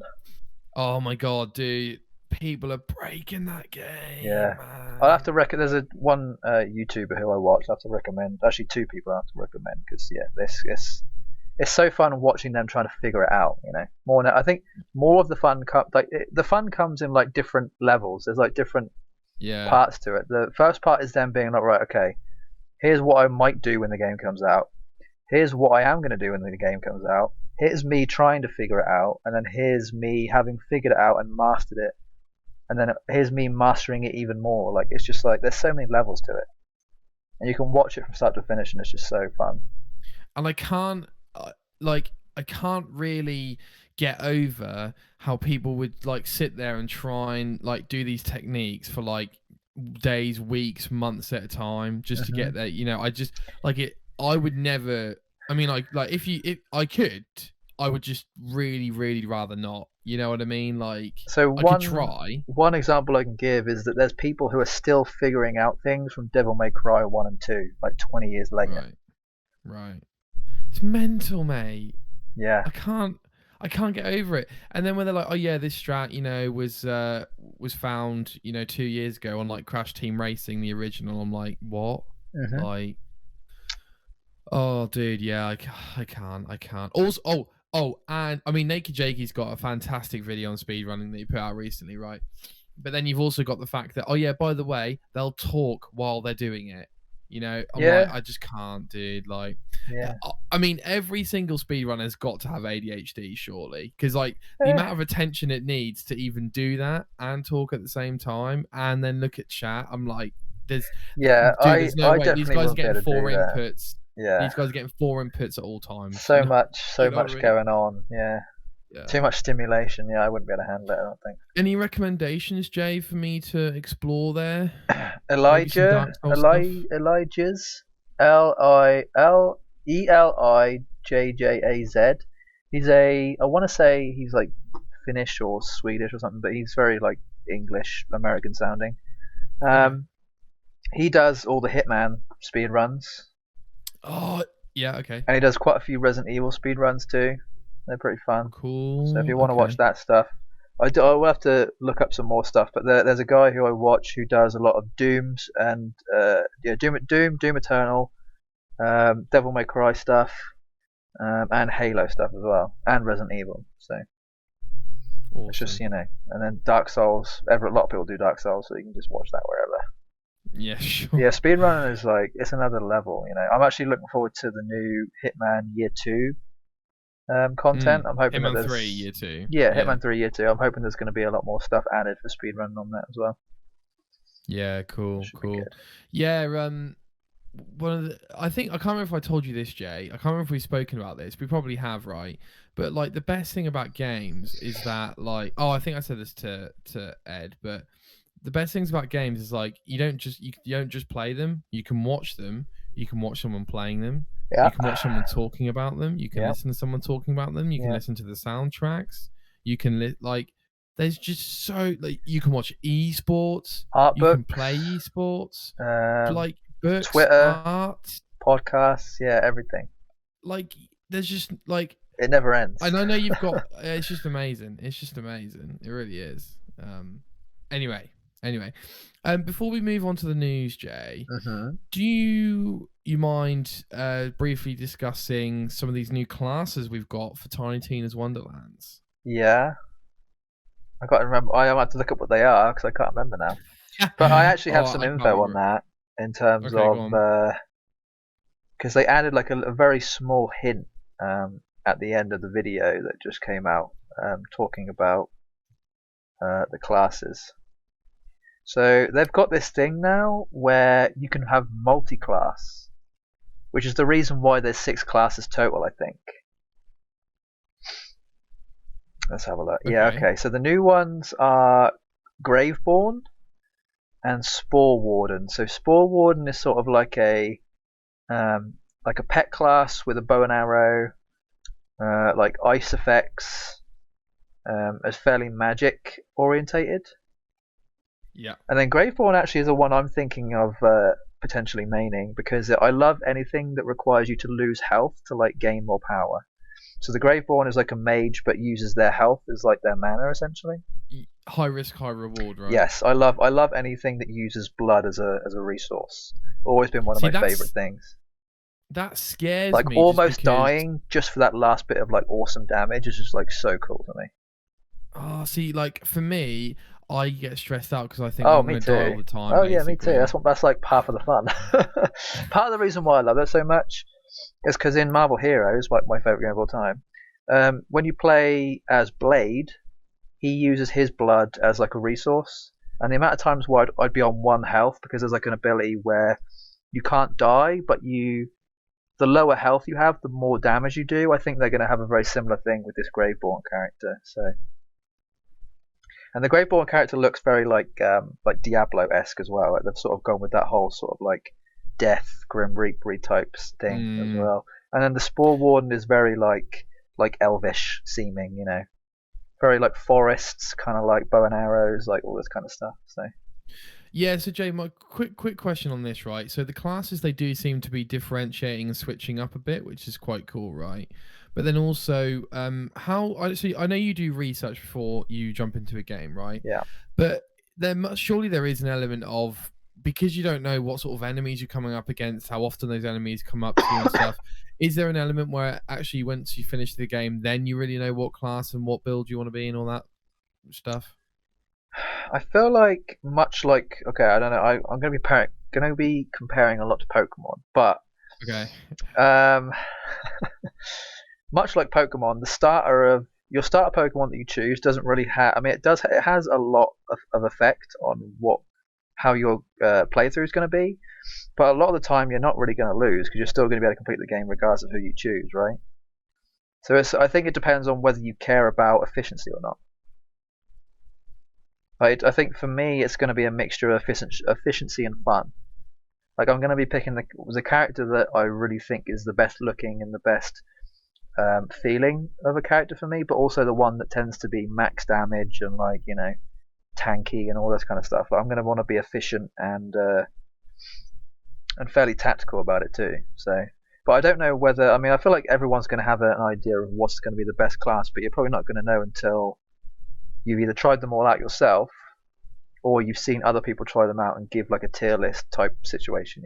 Oh my god, dude! People are breaking that game. Yeah, man. I'll have to recommend. There's one YouTuber who I watch. I have to recommend. Actually, 2 people I have to recommend because it's so fun watching them trying to figure it out. I think more of the fun the fun comes in like different levels. There's like different parts to it. The first part is them being like, right, okay, here's what I might do when the game comes out. Here's what I am going to do when the game comes out. Here's me trying to figure it out, and then here's me having figured it out and mastered it, and then here's me mastering it even more. Like it's just like there's so many levels to it, and you can watch it from start to finish, and it's just so fun. And I can't really get over how people would like sit there and try and like do these techniques for like days, weeks, months at a time just to get there. I just like it. I would never. I mean, like if I could, I would just really, really rather not. You know what I mean? Like, so I could try. One example I can give is that there's people who are still figuring out things from Devil May Cry 1 and 2, like 20 years later. Right. It's mental, mate. Yeah. I can't get over it. And then when they're like, oh yeah, this strat, was found, 2 years ago on like Crash Team Racing, the original. I'm like, what? Like, oh, dude, yeah, I can't. Also, and I mean, Naked Jakey's got a fantastic video on speedrunning that he put out recently, right? But then you've also got the fact that, oh yeah, by the way, they'll talk while they're doing it. Like, I just can't, dude. Like, I mean, every single speedrunner's got to have ADHD, surely, because like the amount of attention it needs to even do that and talk at the same time, and then look at chat. I'm like, there's no way. These guys are getting 4 inputs. Yeah, these guys are getting 4 inputs at all times. So much going on. Yeah. Too much stimulation. Yeah, I wouldn't be able to handle it, I don't think. Any recommendations, Jay, for me to explore there? Elijah's. Elijjajaz. He's I want to say he's like Finnish or Swedish or something, but he's very like English American sounding. He does all the Hitman speed runs. Oh, yeah, okay. And he does quite a few Resident Evil speed runs too. They're pretty fun. Cool. So if you want to watch that stuff, I will have to look up some more stuff. But there's a guy who I watch who does a lot of Dooms and Doom Eternal, Devil May Cry stuff, and Halo stuff as well, and Resident Evil. So awesome. It's just and then Dark Souls. A lot of people do Dark Souls, so you can just watch that wherever. Yeah, sure. Yeah, speedrunning is like it's another level. I'm actually looking forward to the new Hitman Year 2 content. I'm hoping Hitman 3 Year 2. Yeah, Hitman 3 Year 2. I'm hoping there's going to be a lot more stuff added for speedrunning on that as well. Yeah, cool. Yeah, I think I can't remember if I told you this, Jay. I can't remember if we've spoken about this. We probably have, right? But like the best thing about games is that I think I said this to Ed, but the best things about games is like you don't just play them. You can watch them. You can watch someone playing them. Yeah. You can watch someone talking about them. You can listen to someone talking about them. You can listen to the soundtracks. You can there's just so you can watch esports. Art you books, can play esports. Like books, Twitter, art, podcasts. Yeah, everything. There's just it never ends. And I know you've got. It's just amazing. It's just amazing. It really is. Anyway, before we move on to the news, Jay, do you mind briefly discussing some of these new classes we've got for Tiny Tina's Wonderlands? Yeah, I can't remember. I have to look up what they are because I can't remember now. But I actually have some info on that in terms of because they added like a very small hint at the end of the video that just came out talking about the classes. So they've got this thing now where you can have multi-class, which is the reason why there's 6 classes total, I think. Let's have a look. Okay. Yeah, okay. So the new ones are Graveborn and Spore Warden. So Spore Warden is sort of like a pet class with a bow and arrow, like ice effects, as fairly magic orientated. Yeah. And then Graveborn actually is the one I'm thinking of potentially maining because I love anything that requires you to lose health to gain more power. So the Graveborn is like a mage but uses their health as like their mana essentially. High risk, high reward, right? Yes, I love anything that uses blood as a resource. Always been one of my favorite things. That scares me. Like almost dying just for that last bit of awesome damage is just so cool to me. Oh, see, for me, I get stressed out because I think I'm going to die all the time. Oh yeah, me too. That's like part of the fun. Part of the reason why I love it so much is because in Marvel Heroes, my favorite game of all time, when you play as Blade, he uses his blood as a resource, and the amount of times where I'd be on 1 health because there's an ability where you can't die, but the lower health you have, the more damage you do. I think they're going to have a very similar thing with this Graveborn character. And the Graveborn character looks very like Diablo-esque as well. They've sort of gone with that whole sort of death, Grim Reaper types thing as well. And then the Spore Warden is very like elvish seeming, very forests, kind of bow and arrows, all this kind of stuff. So. Yeah, so Jay, my quick question on this, right? So the classes, they do seem to be differentiating and switching up a bit, which is quite cool, right? But then also, I know you do research before you jump into a game, right? Yeah. But surely there is an element of, because you don't know what sort of enemies you're coming up against, how often those enemies come up to you and stuff, is there an element where actually once you finish the game, then you really know what class and what build you want to be and all that stuff? I feel much like I don't know. I'm going to be comparing a lot to Pokemon, but okay. Much like Pokemon, your starter Pokemon that you choose doesn't really have. I mean, it has a lot of effect on how your playthrough is going to be, but a lot of the time you're not really going to lose because you're still going to be able to complete the game regardless of who you choose, right? So I think it depends on whether you care about efficiency or not. I think for me it's going to be a mixture of efficiency and fun. Like I'm going to be picking the character that I really think is the best looking and the best feeling of a character for me, but also the one that tends to be max damage and like tanky and all this kind of stuff. Like, I'm going to want to be efficient and fairly tactical about it too. So, but I don't know whether I feel like everyone's going to have an idea of what's going to be the best class, but you're probably not going to know until you've either tried them all out yourself or you've seen other people try them out and give like a tier list type situation,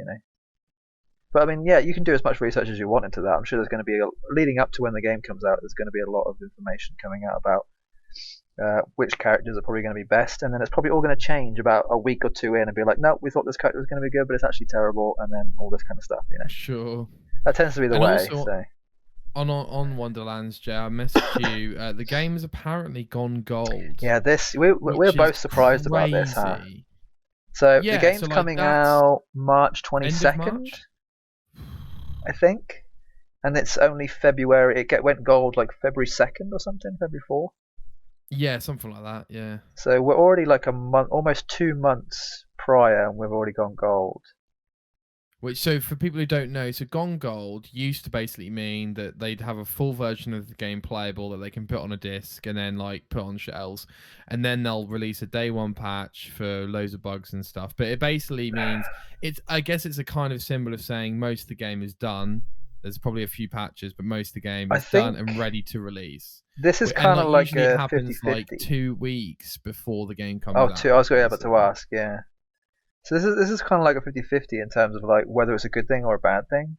But yeah, you can do as much research as you want into that. I'm sure there's going to be leading up to when the game comes out. There's going to be a lot of information coming out about which characters are probably going to be best, and then it's probably all going to change about a week or two in and be like, no, we thought this character was going to be good, but it's actually terrible, and then all this kind of stuff, Sure. That tends to be the way. Also, so. On Wonderlands, Jay, I messaged you. The game has apparently gone gold. Yeah, we're both surprised about this, huh? So the game's coming out March 22nd, I think, and it's only February. It went gold like February 2nd or something, February 4th. Yeah, something like that. Yeah. So we're already like a month, almost 2 months prior, and we've already gone gold. So for people who don't know, so gone gold used to basically mean that they'd have a full version of the game playable that they can put on a disc and then like put on shelves, and then they'll release a day one patch for loads of bugs and stuff. But it basically means I guess it's a kind of symbol of saying most of the game is done. There's probably a few patches, but most of the game is done and ready to release. This is kind of like a 50-50. It happens like 2 weeks before the game comes out. I was about to ask, yeah. So this is kind of like a 50-50 in terms of like whether it's a good thing or a bad thing.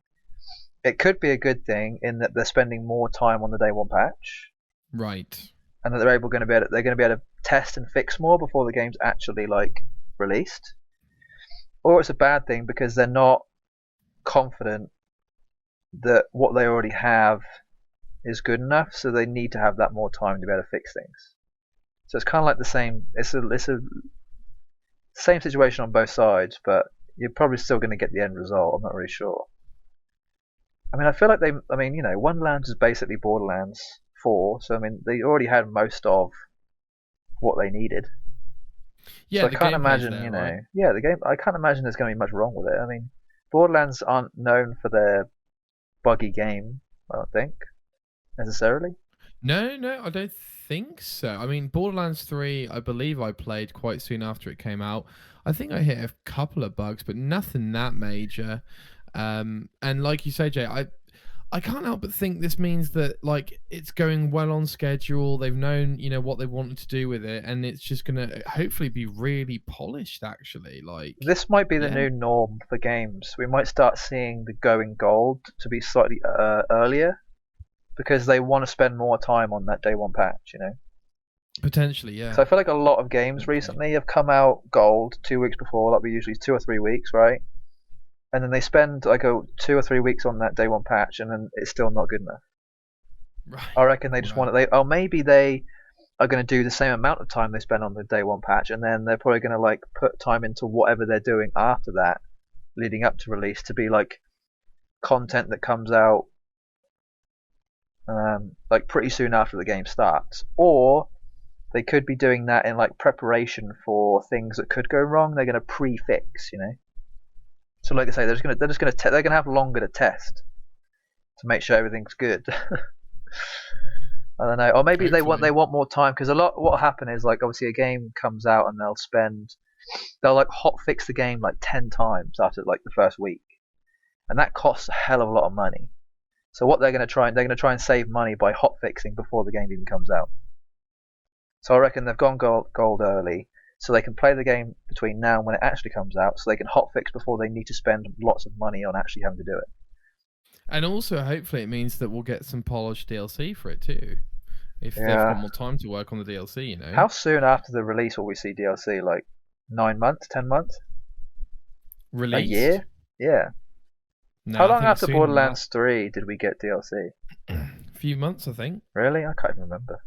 It could be a good thing in that they're spending more time on the day one patch, right? And that they're going to be able to test and fix more before the game's actually like released. Or it's a bad thing because they're not confident that what they already have is good enough, so they need to have that more time to be able to fix things. So it's kind of like the same. It's a same situation on both sides, but you're probably still going to get the end result. I'm not really sure. I feel like Wonderlands is basically Borderlands 4, so they already had most of what they needed. Yeah, so I can't imagine, right? Yeah, the game. I can't imagine there's going to be much wrong with it. Borderlands aren't known for their buggy game, I don't think, necessarily. No, I don't think so. Borderlands 3, I believe I played quite soon after it came out. I think I hit a couple of bugs, but nothing that major. And like you say, Jay, I can't help but think this means that like it's going well on schedule. They've known, what they wanted to do with it, and it's just gonna hopefully be really polished. Actually, like this might be the new norm for games. We might start seeing the going gold to be slightly earlier, because they want to spend more time on that day one patch. Potentially, yeah. So I feel like a lot of games recently have come out gold 2 weeks before, like we usually 2 or 3 weeks, right? And then they spend like 2 or 3 weeks on that day one patch, and then it's still not good enough. Right. I reckon they just want it. Maybe they are going to do the same amount of time they spend on the day one patch, and then they're probably going to like put time into whatever they're doing after that, leading up to release, to be like content that comes out like pretty soon after the game starts. Or they could be doing that in like preparation for things that could go wrong. They're going to pre-fix, So like I say, they're going to have longer to test to make sure everything's good. I don't know, or maybe they want more time, because what will happen is like obviously a game comes out and they'll like hot fix the game like 10 times after like the first week, and that costs a hell of a lot of money. So what they're going to try and save money by hot fixing before the game even comes out. So I reckon they've gone gold early, so they can play the game between now and when it actually comes out, so they can hot fix before they need to spend lots of money on actually having to do it. And also, hopefully, it means that we'll get some polished DLC for it too, if they've got more time to work on the DLC. How soon after the release will we see DLC? Like 9 months, 10 months? Released? A year? Yeah. No, how long after Borderlands 3 did we get DLC? A few months, I think. Really? I can't even remember.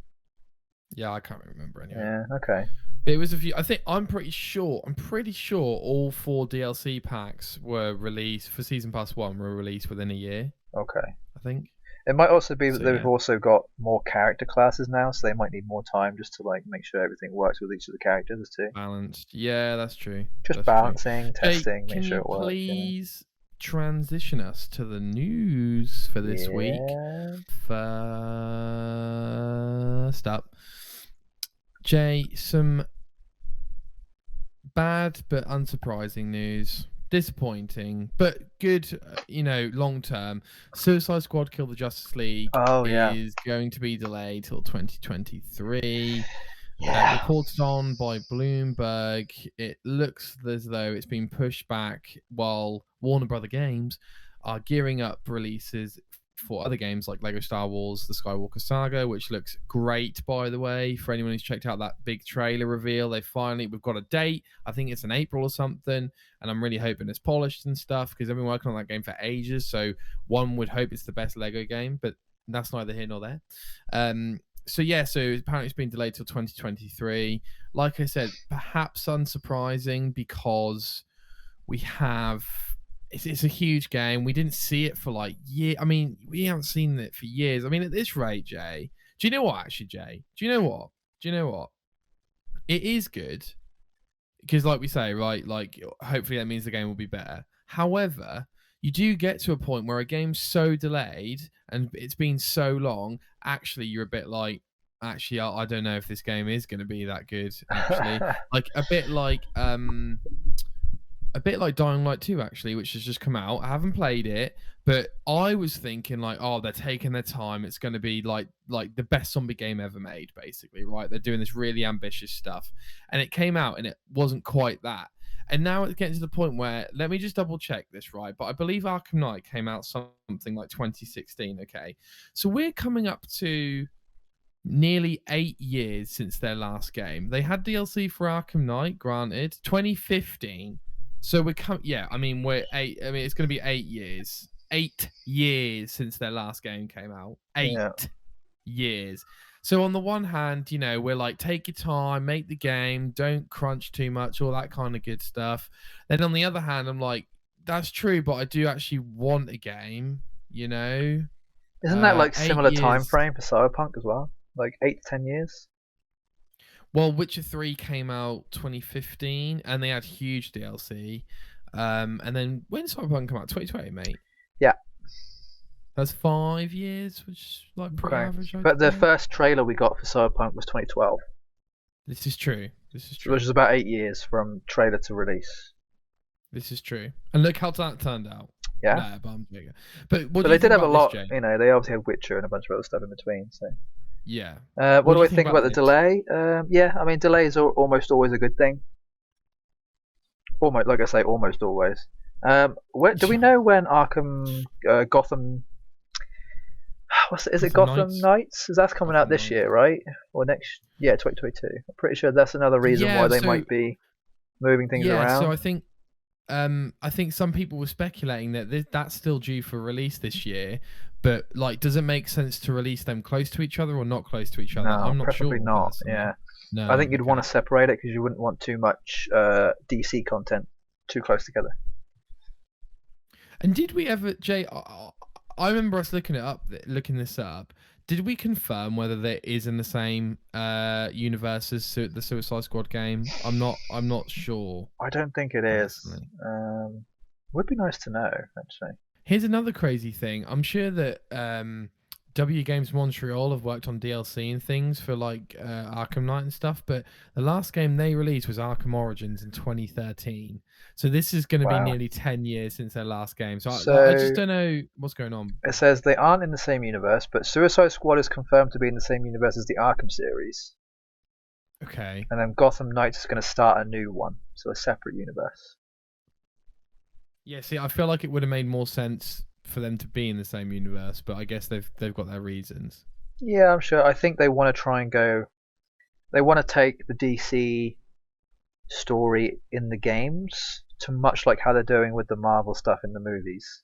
Yeah, I can't remember anyway. Yeah, okay. It was a few. I'm pretty sure all 4 DLC packs were released for Season Pass 1 were released within a year. Okay. I think. It might also be that So, they've also got more character classes now, so they might need more time just to like make sure everything works with each of the characters too. balanced. Yeah, that's true. Just That's balancing, true. testing, Jay, make can sure you it works. please transition us to the news for this week? First up, Jay, some bad but unsurprising news. Disappointing, but good, long term. Suicide Squad Kill the Justice League is going to be delayed till 2023. Reported on by Bloomberg, it looks as though it's been pushed back while Warner Brother Games are gearing up releases for other games like Lego Star Wars The Skywalker Saga, which looks great, by the way. For anyone who's checked out that big trailer reveal, we've got a date. I think it's in April or something, and I'm really hoping it's polished and stuff, because I've been working on that game for ages, so one would hope it's the best Lego game, but that's neither here nor there. So apparently it's been delayed till 2023. Like I said, perhaps unsurprising, because we have... It's a huge game. We didn't see it for like years. I mean, we haven't seen it for years. I mean, at this rate, Jay, do you know what, actually, Jay? Do you know what? It is good, because like we say, right, like hopefully that means the game will be better. However, you do get to a point where a game's so delayed and it's been so long, actually, you're a bit like, actually, I don't know if this game is going to be that good, actually. Like, a bit like Dying Light 2, actually, which has just come out. I haven't played it, but I was thinking like, oh, they're taking their time. It's going to be like the best zombie game ever made, basically, right? They're doing this really ambitious stuff. And it came out and it wasn't quite that. And now it's getting to the point where, let me just double check this, right? But I believe Arkham Knight came out something like 2016, okay? So we're coming up to nearly 8 years since their last game. They had DLC for Arkham Knight, granted, 2015. So we're we're 8. I mean, it's going to be 8 years. 8 years since their last game came out. 8 years. So on the one hand, we're like, take your time, make the game, don't crunch too much, all that kind of good stuff. Then on the other hand, I'm like, that's true, but I do actually want a game, Isn't that like similar time frame for Cyberpunk as well? Like 8 to 10 years? Well, Witcher 3 came out 2015, and they had huge DLC. And then when Cyberpunk came out? 2020, mate? Yeah. That's 5 years, which is like pretty average. But the first trailer we got for Cyberpunk was 2012. This is true. Which is about 8 years from trailer to release. This is true. And look how that turned out. Yeah. No, but I'm bigger. But they did have a lot, they obviously had Witcher and a bunch of other stuff in between, so... Yeah. What do I think about the delay? I mean, delays are almost always a good thing. Almost, like I say, almost always. Do we know when Gotham... Is it Gotham Knights? Is that coming out this year, right? Or next... Yeah, 2022. I'm pretty sure that's another reason why they might be moving things around. Yeah, so I think some people were speculating that that's still due for release this year, but like, does it make sense to release them close to each other or not close to each other? No, I'm not preferably sure. Not. Personally. Yeah. No, I think you'd want to separate it, because you wouldn't want too much DC content too close together. And did we ever, Jay? I remember us looking this up. Did we confirm whether there is in the same universe as the Suicide Squad game? I'm not sure. I don't think it is. Would be nice to know, actually. Here's another crazy thing. I'm sure that W Games Montreal have worked on DLC and things for like Arkham Knight and stuff, but the last game they released was Arkham Origins in 2013. So this is going to be nearly 10 years since their last game. So I just don't know what's going on. It says they aren't in the same universe, but Suicide Squad is confirmed to be in the same universe as the Arkham series. Okay. And then Gotham Knights is going to start a new one, so a separate universe. Yeah, see, I feel like it would have made more sense for them to be in the same universe, but I guess they've got their reasons. Yeah, I'm sure. I think they want to try and go... They want to take the DC story in the games to much like how they're doing with the Marvel stuff in the movies.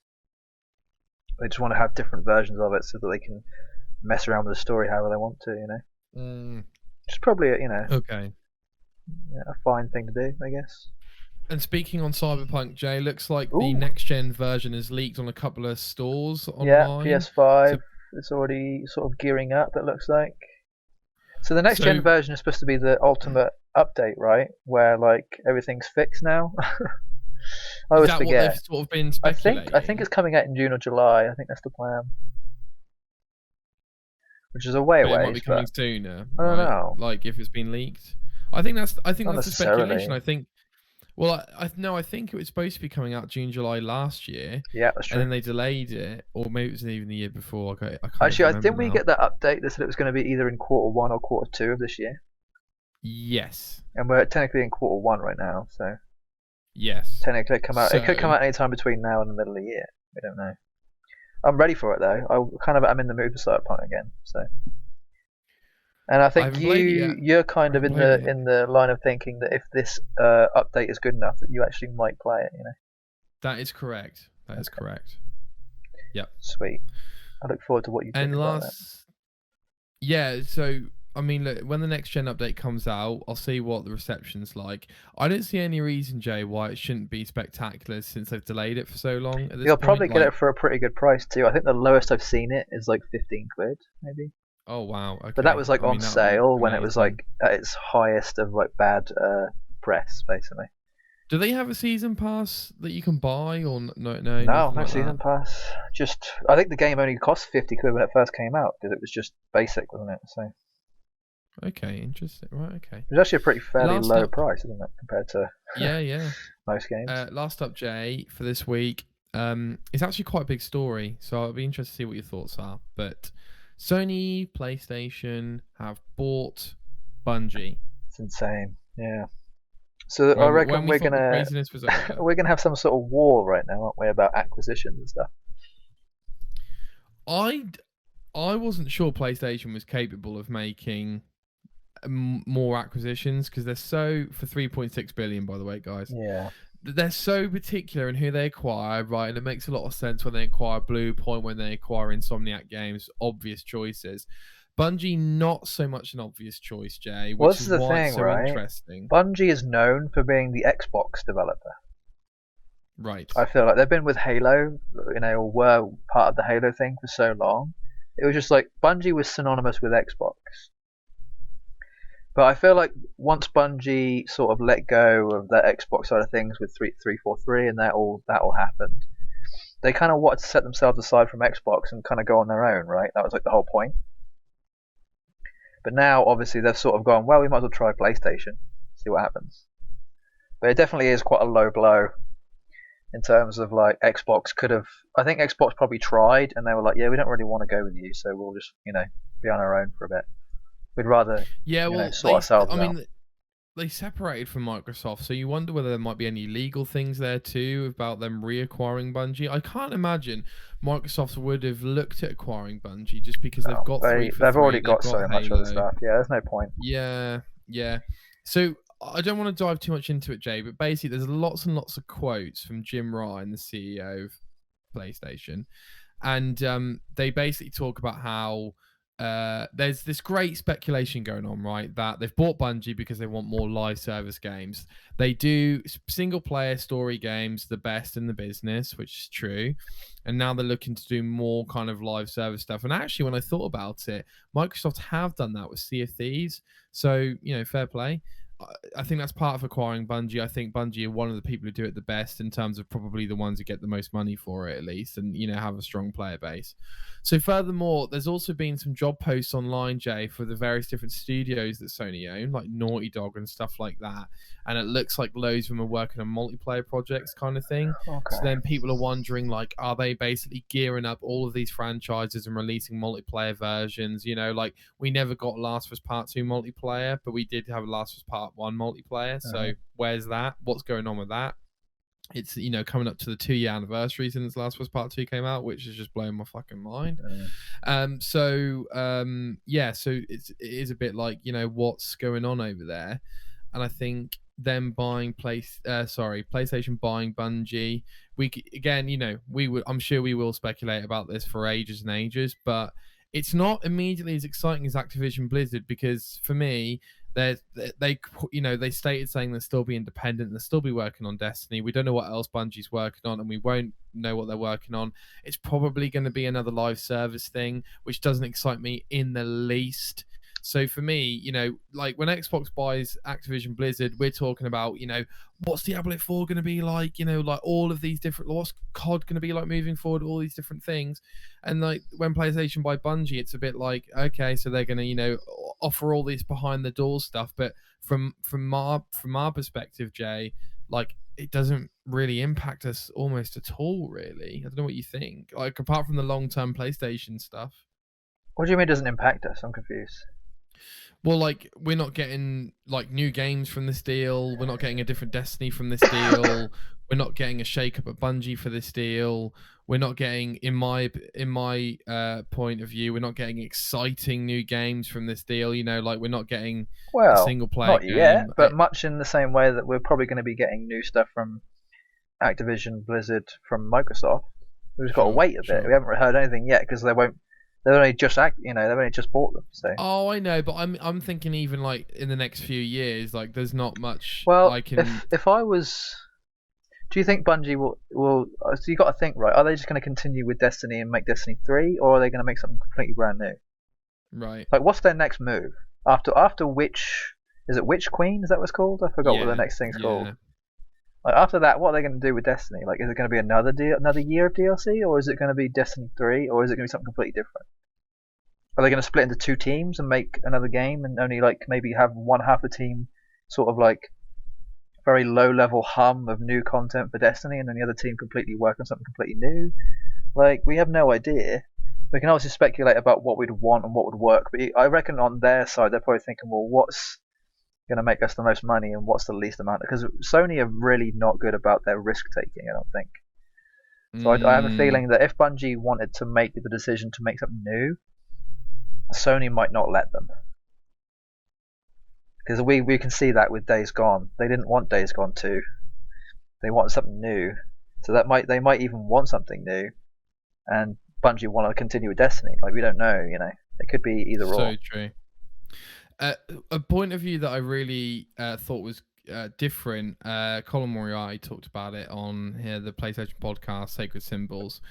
They just want to have different versions of it so that they can mess around with the story however they want to, Which is probably, okay, a fine thing to do, I guess. And speaking on Cyberpunk, Jay, looks like the next-gen version is leaked on a couple of stores online. Yeah, PS5, It's already sort of gearing up, it looks like. So the next gen version is supposed to be the ultimate update, right? Where like everything's fixed now. I always forget. What they've sort of been speculating? I think it's coming out in June or July. I think that's the plan. Which is a way away. It might be coming sooner. I don't know. Like if it's been leaked. I think that's the speculation. I think. Well, I think it was supposed to be coming out June, July last year. Yeah, that's true. And then they delayed it, or maybe it was even the year before. Actually, I think we get that update. They said it was going to be either in Q1 or Q2 of this year. Yes. And we're technically in Q1 right now, so. Yes. Technically, it could come out any time between now and the middle of the year. We don't know. I'm ready for it though. I'm in the mood for Cyberpunk again. So. And I think you're kind of in the line of thinking that if this update is good enough, that you actually might play it. You know. That is correct. That is correct. Yep. Sweet. I look forward to what you think about that. Yeah. So I mean, look, when the next gen update comes out, I'll see what the reception's like. I don't see any reason, Jay, why it shouldn't be spectacular since they've delayed it for so long. At this You'll probably get it for a pretty good price too. I think the lowest I've seen it is like 15 quid, maybe. Oh wow! Okay. But that was like on sale when it was like at its highest of like bad press, basically. Do they have a season pass that you can buy or no? No season pass. Just I think the game only cost 50 quid when it first came out because it was just basic, wasn't it? So. Okay, interesting. Right, okay. It's actually a pretty fairly low price, isn't it, compared to most games. Last up, Jay, for this week. It's actually quite a big story, so I'll be interested to see what your thoughts are. But Sony, PlayStation have bought Bungie. It's insane, yeah. So I reckon we're gonna have some sort of war right now, aren't we, about acquisitions and stuff? I wasn't sure PlayStation was capable of making more acquisitions because they're so for 3.6 billion, by the way, guys. Yeah. They're so particular in who they acquire, right? And it makes a lot of sense when they acquire Blue Point, when they acquire Insomniac Games, obvious choices. Bungie, not so much an obvious choice, Jay. Well, this is the thing, right? Interesting. Bungie is known for being the Xbox developer. Right. I feel like they've been with Halo, or were part of the Halo thing for so long. It was just like Bungie was synonymous with Xbox. But I feel like once Bungie sort of let go of the Xbox side of things with 343 and that all happened, they kind of wanted to set themselves aside from Xbox and kind of go on their own, right? That was like the whole point. But now, obviously, they've sort of gone, well, we might as well try PlayStation, see what happens. But it definitely is quite a low blow in terms of like Xbox could have. I think Xbox probably tried and they were like, yeah, we don't really want to go with you, so we'll just be on our own for a bit. We'd rather sort ourselves out. I mean, they separated from Microsoft, so you wonder whether there might be any legal things there too about them reacquiring Bungie. I can't imagine Microsoft would have looked at acquiring Bungie just because they've got they've already got so much other stuff. Yeah, there's no point. Yeah. So I don't want to dive too much into it, Jay, but basically there's lots and lots of quotes from Jim Ryan, the CEO of PlayStation, and they basically talk about how there's this great speculation going on, right? That they've bought Bungie because they want more live service games. They do single player story games the best in the business, which is true. And now they're looking to do more kind of live service stuff. And actually, when I thought about it, Microsoft have done that with Sea of Thieves. So, fair play. I think that's part of acquiring Bungie. I think Bungie are one of the people who do it the best in terms of probably the ones who get the most money for it, at least, and have a strong player base. So furthermore, there's also been some job posts online, Jay, for the various different studios that Sony own, like Naughty Dog and stuff like that. And it looks like loads of them are working on multiplayer projects kind of thing. Okay. So then people are wondering, like, are they basically gearing up all of these franchises and releasing multiplayer versions? Like we never got Last of Us Part 2 multiplayer, but we did have Last of Us Part 1 multiplayer. So where's that? What's going on with that? It's coming up to the 2-year anniversary since Last of Us Part 2 came out, which is just blowing my fucking mind. So it is a bit like what's going on over there. And I think them buying PlayStation buying Bungie, I'm sure we will speculate about this for ages and ages, but it's not immediately as exciting as Activision Blizzard, because for me, they they stated saying they'll still be independent, they'll still be working on Destiny. We don't know what else Bungie's working on, and we won't know what they're working on. It's probably going to be another live service thing, which doesn't excite me in the least. So for me, like when Xbox buys Activision Blizzard, we're talking about, what's Diablo 4 going to be like? Like all of these different, what's COD going to be like moving forward? All these different things. And like when PlayStation buy Bungie, it's a bit like, okay, so they're going to, offer all this behind the door stuff. But from our perspective, Jay, like it doesn't really impact us almost at all, really. I don't know what you think. Like apart from the long-term PlayStation stuff. What do you mean it doesn't impact us? I'm confused. Well, like we're not getting like new games from this deal. We're not getting a different Destiny from this deal. We're not getting a shake-up at Bungie for this deal. We're not getting, in my point of view, we're not getting exciting new games from this deal. Like we're not getting a single-player game. Not yet, but much in the same way that we're probably going to be getting new stuff from Activision, Blizzard, from Microsoft. We've just got to wait a bit. We haven't heard anything yet because they won't. They've only just they've only just bought them. So. Oh, I know, but I'm thinking even like in the next few years, like there's not much. Well, I can... if I was, do you think Bungie will? So you got to think, right? Are they just going to continue with Destiny and make Destiny 3, or are they going to make something completely brand new? Right. Like, what's their next move after Witch? Is it Witch Queen? Is that what it's called? I forgot what the next thing's called. Like after that, what are they going to do with Destiny? Like, is it going to be another year of DLC, or is it going to be Destiny 3, or is it going to be something completely different? Are they going to split into two teams and make another game, and only like maybe have one half the team sort of like very low level hum of new content for Destiny, and then the other team completely work on something completely new? Like, we have no idea. We can obviously speculate about what we'd want and what would work, but I reckon on their side they're probably thinking, well, what's going to make us the most money and what's the least amount? Because Sony are really not good about their risk taking, I don't think. So I have a feeling that if Bungie wanted to make the decision to make something new, Sony might not let them. Because we can see that with Days Gone. They didn't want Days Gone 2. They wanted something new. So they might even want something new, and Bungie want to continue with Destiny. Like, we don't know, It could be either or. So true. A point of view that I really thought was different. Colin Moriarty talked about it on here, the PlayStation podcast, Sacred Symbols,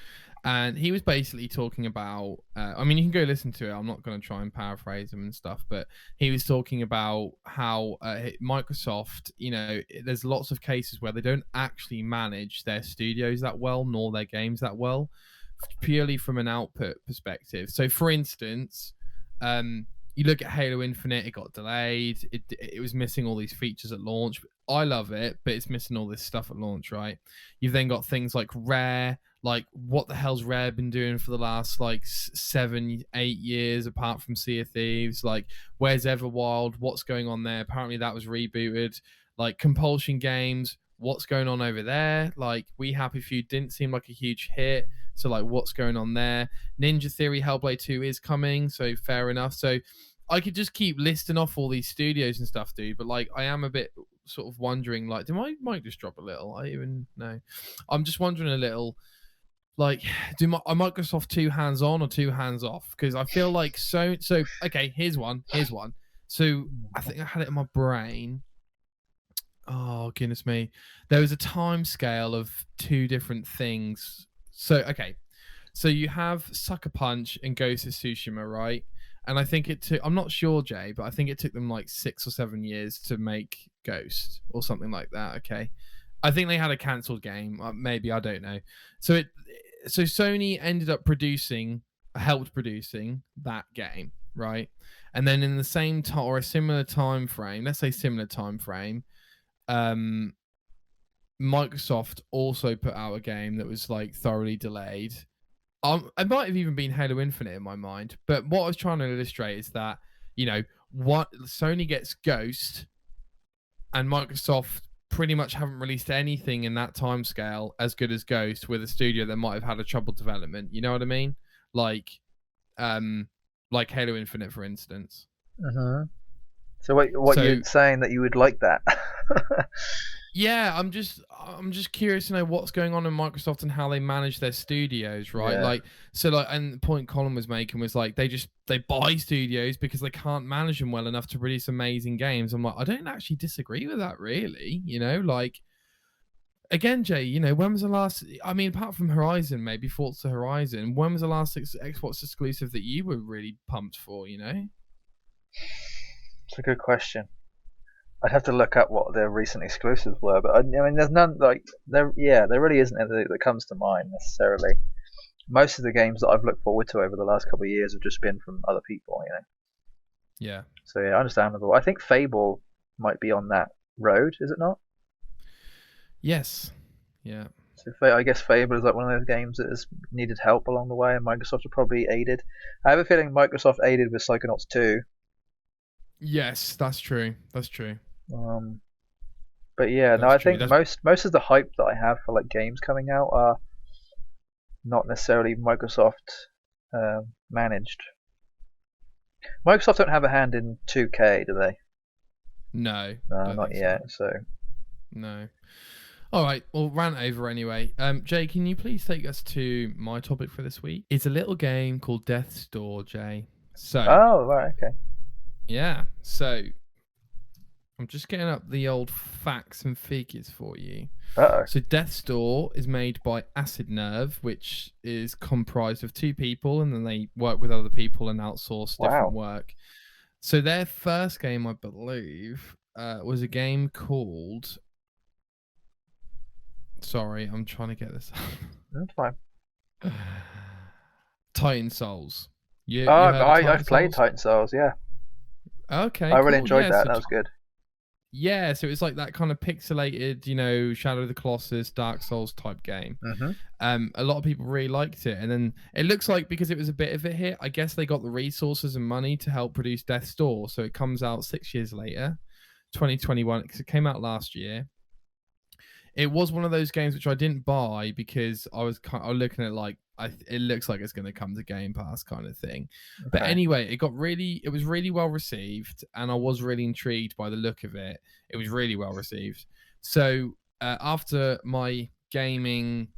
and he was basically talking about. I mean, you can go listen to it. I'm not going to try and paraphrase him and stuff, but he was talking about how Microsoft, there's lots of cases where they don't actually manage their studios that well, nor their games that well, purely from an output perspective. So, for instance, you look at Halo Infinite, it got delayed. It was missing all these features at launch. I love it, but it's missing all this stuff at launch, right? You've then got things like Rare. Like, what the hell's Rare been doing for the last, 7-8 years, apart from Sea of Thieves? Like, where's Everwild? What's going on there? Apparently that was rebooted. Like, Compulsion Games, what's going on over there? Like, We Happy Few didn't seem like a huge hit. So, what's going on there? Ninja Theory Hellblade 2 is coming, so fair enough. So, I could just keep listing off all these studios and stuff, dude. But, I am a bit sort of wondering, did my mic just drop a little? I even know. I'm just wondering a little, are Microsoft too hands-on or too hands-off? Because I feel like so. Okay, here's one. So, I think I had it in my brain. Oh, goodness me. There was a time scale of two different things. So, okay. So you have Sucker Punch and Ghost of Tsushima, right? And I think it took, I'm not sure, Jay, but I think it took them 6 or 7 years to make Ghost or something like that, okay? I think they had a cancelled game. Maybe, I don't know. So Sony ended up helped producing that game, right? And then in the same time, or a similar time frame, let's say similar time frame, Microsoft also put out a game that was thoroughly delayed. It might have even been Halo Infinite in my mind, but what I was trying to illustrate is that what Sony gets Ghost, and Microsoft pretty much haven't released anything in that time scale as good as Ghost, with a studio that might have had a troubled development. You know what I mean? Like Halo Infinite, for instance. So what you're saying that you would like that? Yeah, I'm just curious to know what's going on in Microsoft and how they manage their studios, right? Yeah. Like, so like, and the point Colin was making was like they buy studios because they can't manage them well enough to produce amazing games. I'm like, I don't actually disagree with that, really. You know, like, again, Jay, you know, when was the last? I mean, apart from Horizon, maybe Forza Horizon, when was the last Xbox exclusive that you were really pumped for? You know, It's a good question. I'd have to look up what their recent exclusives were, but I mean, there's none like there. Yeah, there really isn't anything that comes to mind necessarily. Most of the games that I've looked forward to over the last couple of years have just been from other people, you know. yeah. So yeah, understandable. I think Fable might be on that road, is it not? Yes. Yeah. So I guess Fable is like one of those games that has needed help along the way, and Microsoft have probably aided. I have a feeling Microsoft aided with Psychonauts 2. Yes, that's true. That's true. But yeah, That's no, I true. think most of the hype that I have for like games coming out are not necessarily Microsoft managed. Microsoft don't have a hand in 2K, do they? No, No, not yet. So no. All right, well, rant over anyway. Jay, can you please take us to my topic for this week? It's a little game called Death's Door, Jay. So, oh right, okay. Yeah, so I'm just getting up the old facts and figures for you. Uh-oh. So Death's Door is made by Acid Nerve, which is comprised of 2 people, and then they work with other people and outsource different work. So their first game, I believe, was a game called... Sorry, I'm trying to get this up. That's fine. Titan Souls. I've played Titan Souls, yeah. Okay, I really enjoyed that. That was good. Yeah, so it's like that kind of pixelated, you know, Shadow of the Colossus, Dark Souls type game. A lot of people really liked it, and then it looks like because it was a bit of a hit, I guess they got the resources and money to help produce Death's Door. So it comes out 6 years later, 2021, because it came out last year. It was one of those games which I didn't buy because I was looking at like it looks like it's going to come to Game Pass kind of thing. Okay. But anyway, it was really well received, and I was really intrigued by the look of it. It was really well received. So after my gaming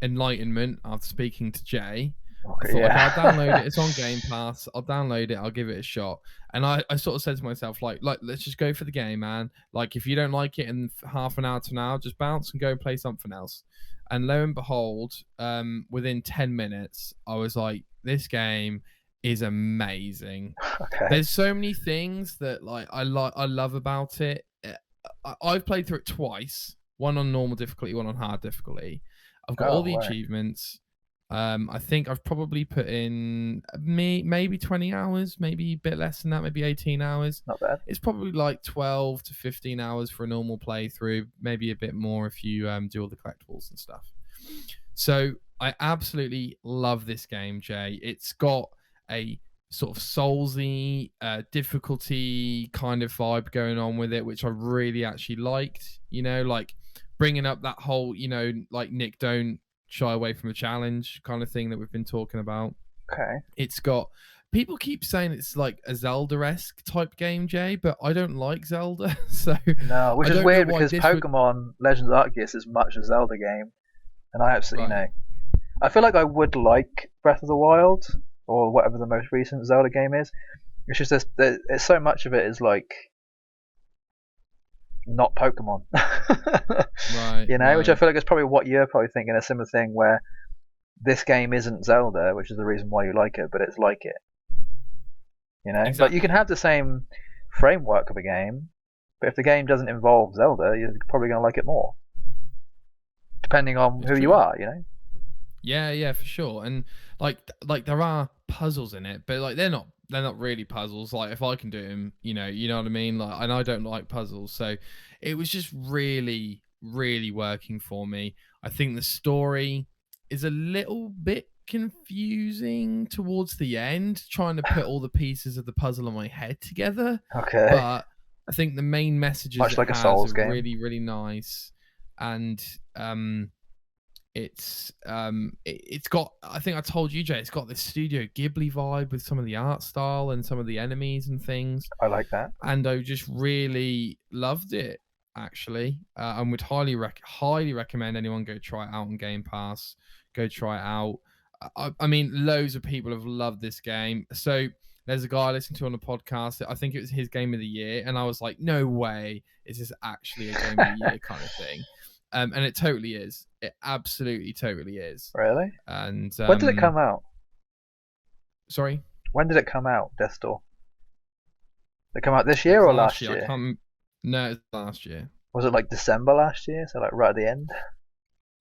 enlightenment, after speaking to Jay, I thought, okay, I'll download it. It's on Game Pass. I'll download it. I'll give it a shot. And I sort of said to myself, like, let's just go for the game, man. Like, if you don't like it in half an hour to an hour, just bounce and go play something else. And lo and behold, within 10 minutes, I was like, this game is amazing. Okay. There's so many things that like I love about it. I've played through it twice. One on normal difficulty, one on hard difficulty. I've got all the achievements. I think I've probably put in maybe 20 hours, maybe a bit less than that, maybe 18 hours. Not bad. It's probably like 12 to 15 hours for a normal playthrough, maybe a bit more if you do all the collectibles and stuff. So I absolutely love this game, Jay. It's got a sort of Soulsy difficulty kind of vibe going on with it, which I really actually liked. You know, like bringing up that whole, you know, like Nick, don't shy away from a challenge kind of thing that we've been talking about. Okay. It's got... People keep saying it's like a Zelda-esque type game, Jay, but I don't like Zelda. So no, which is weird because Pokemon Legends Arceus is much a Zelda game. And I absolutely know. I feel like I would like Breath of the Wild or whatever the most recent Zelda game is. It's just it's so much of it is like not Pokemon. Right. You know, which I feel like is probably what you're probably thinking, a similar thing where this game isn't Zelda, which is the reason why you like it, but it's like it. You know? Exactly. But you can have the same framework of a game, but if the game doesn't involve Zelda, you're probably going to like it more. Depending on who you are, you know? Yeah, for sure. And like there are puzzles in it, but like they're not really puzzles. Like if I can do them, you know what I mean? Like, and I don't like puzzles. So it was just really, really working for me. I think the story is a little bit confusing towards the end, trying to put all the pieces of the puzzle in my head together. Okay. But I think the main messages much like a Souls game, really, really nice. And it's got, I think I told you, Jay, it's got this Studio Ghibli vibe with some of the art style and some of the enemies and things. I like that. And I just really loved it. actually, and would highly recommend anyone go try it out on Game Pass. Go try it out. I mean, loads of people have loved this game. So there's a guy I listened to on a podcast. I think it was his game of the year, and I was like, no way is this actually a game of the year kind of thing. And it totally is. It absolutely totally is. Really? And when did it come out? Sorry? When did it come out, Death's Door? Did it come out this year or last year? No, it's last year. Was it like December last year? So like right at the end?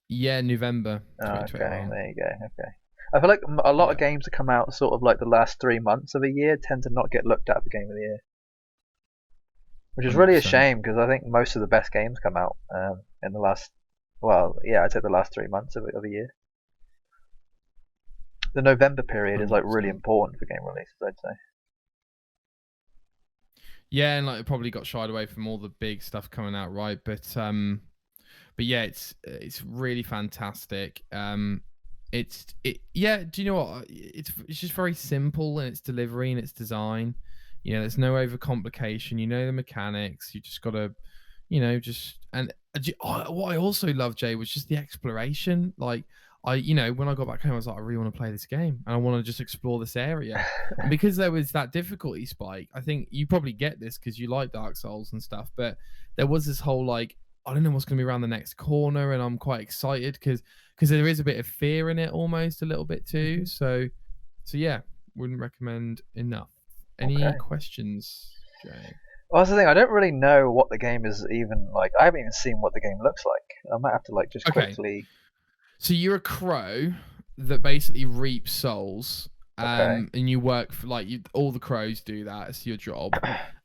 Yeah, November. Oh, okay, there you go. Okay. I feel like a lot of games that come out sort of like the last 3 months of a year tend to not get looked at for Game of the Year. Which is really 100%. A shame, because I think most of the best games come out in the last, I'd say the last 3 months of a year. The November period 100%. Is like really important for game releases, I'd say. Yeah, and like it probably got shied away from all the big stuff coming out, right? But yeah, it's really fantastic. Do you know what? It's just very simple in its delivery and its design. You know, there's no overcomplication. You know the mechanics. You just gotta, you know, what I also love, Jay, was just the exploration. Like when I got back home, I was like, I really want to play this game and I want to just explore this area. And because there was that difficulty spike, I think you probably get this because you like Dark Souls and stuff. But there was this whole like, I don't know what's going to be around the next corner, and I'm quite excited because there is a bit of fear in it, almost a little bit too. So yeah, wouldn't recommend enough. Any questions, Jay? Well, that's the thing. I don't really know what the game is even like. I haven't even seen what the game looks like. I might have to like just quickly. So you're a crow that basically reaps souls, and you work for all the crows do that. It's your job,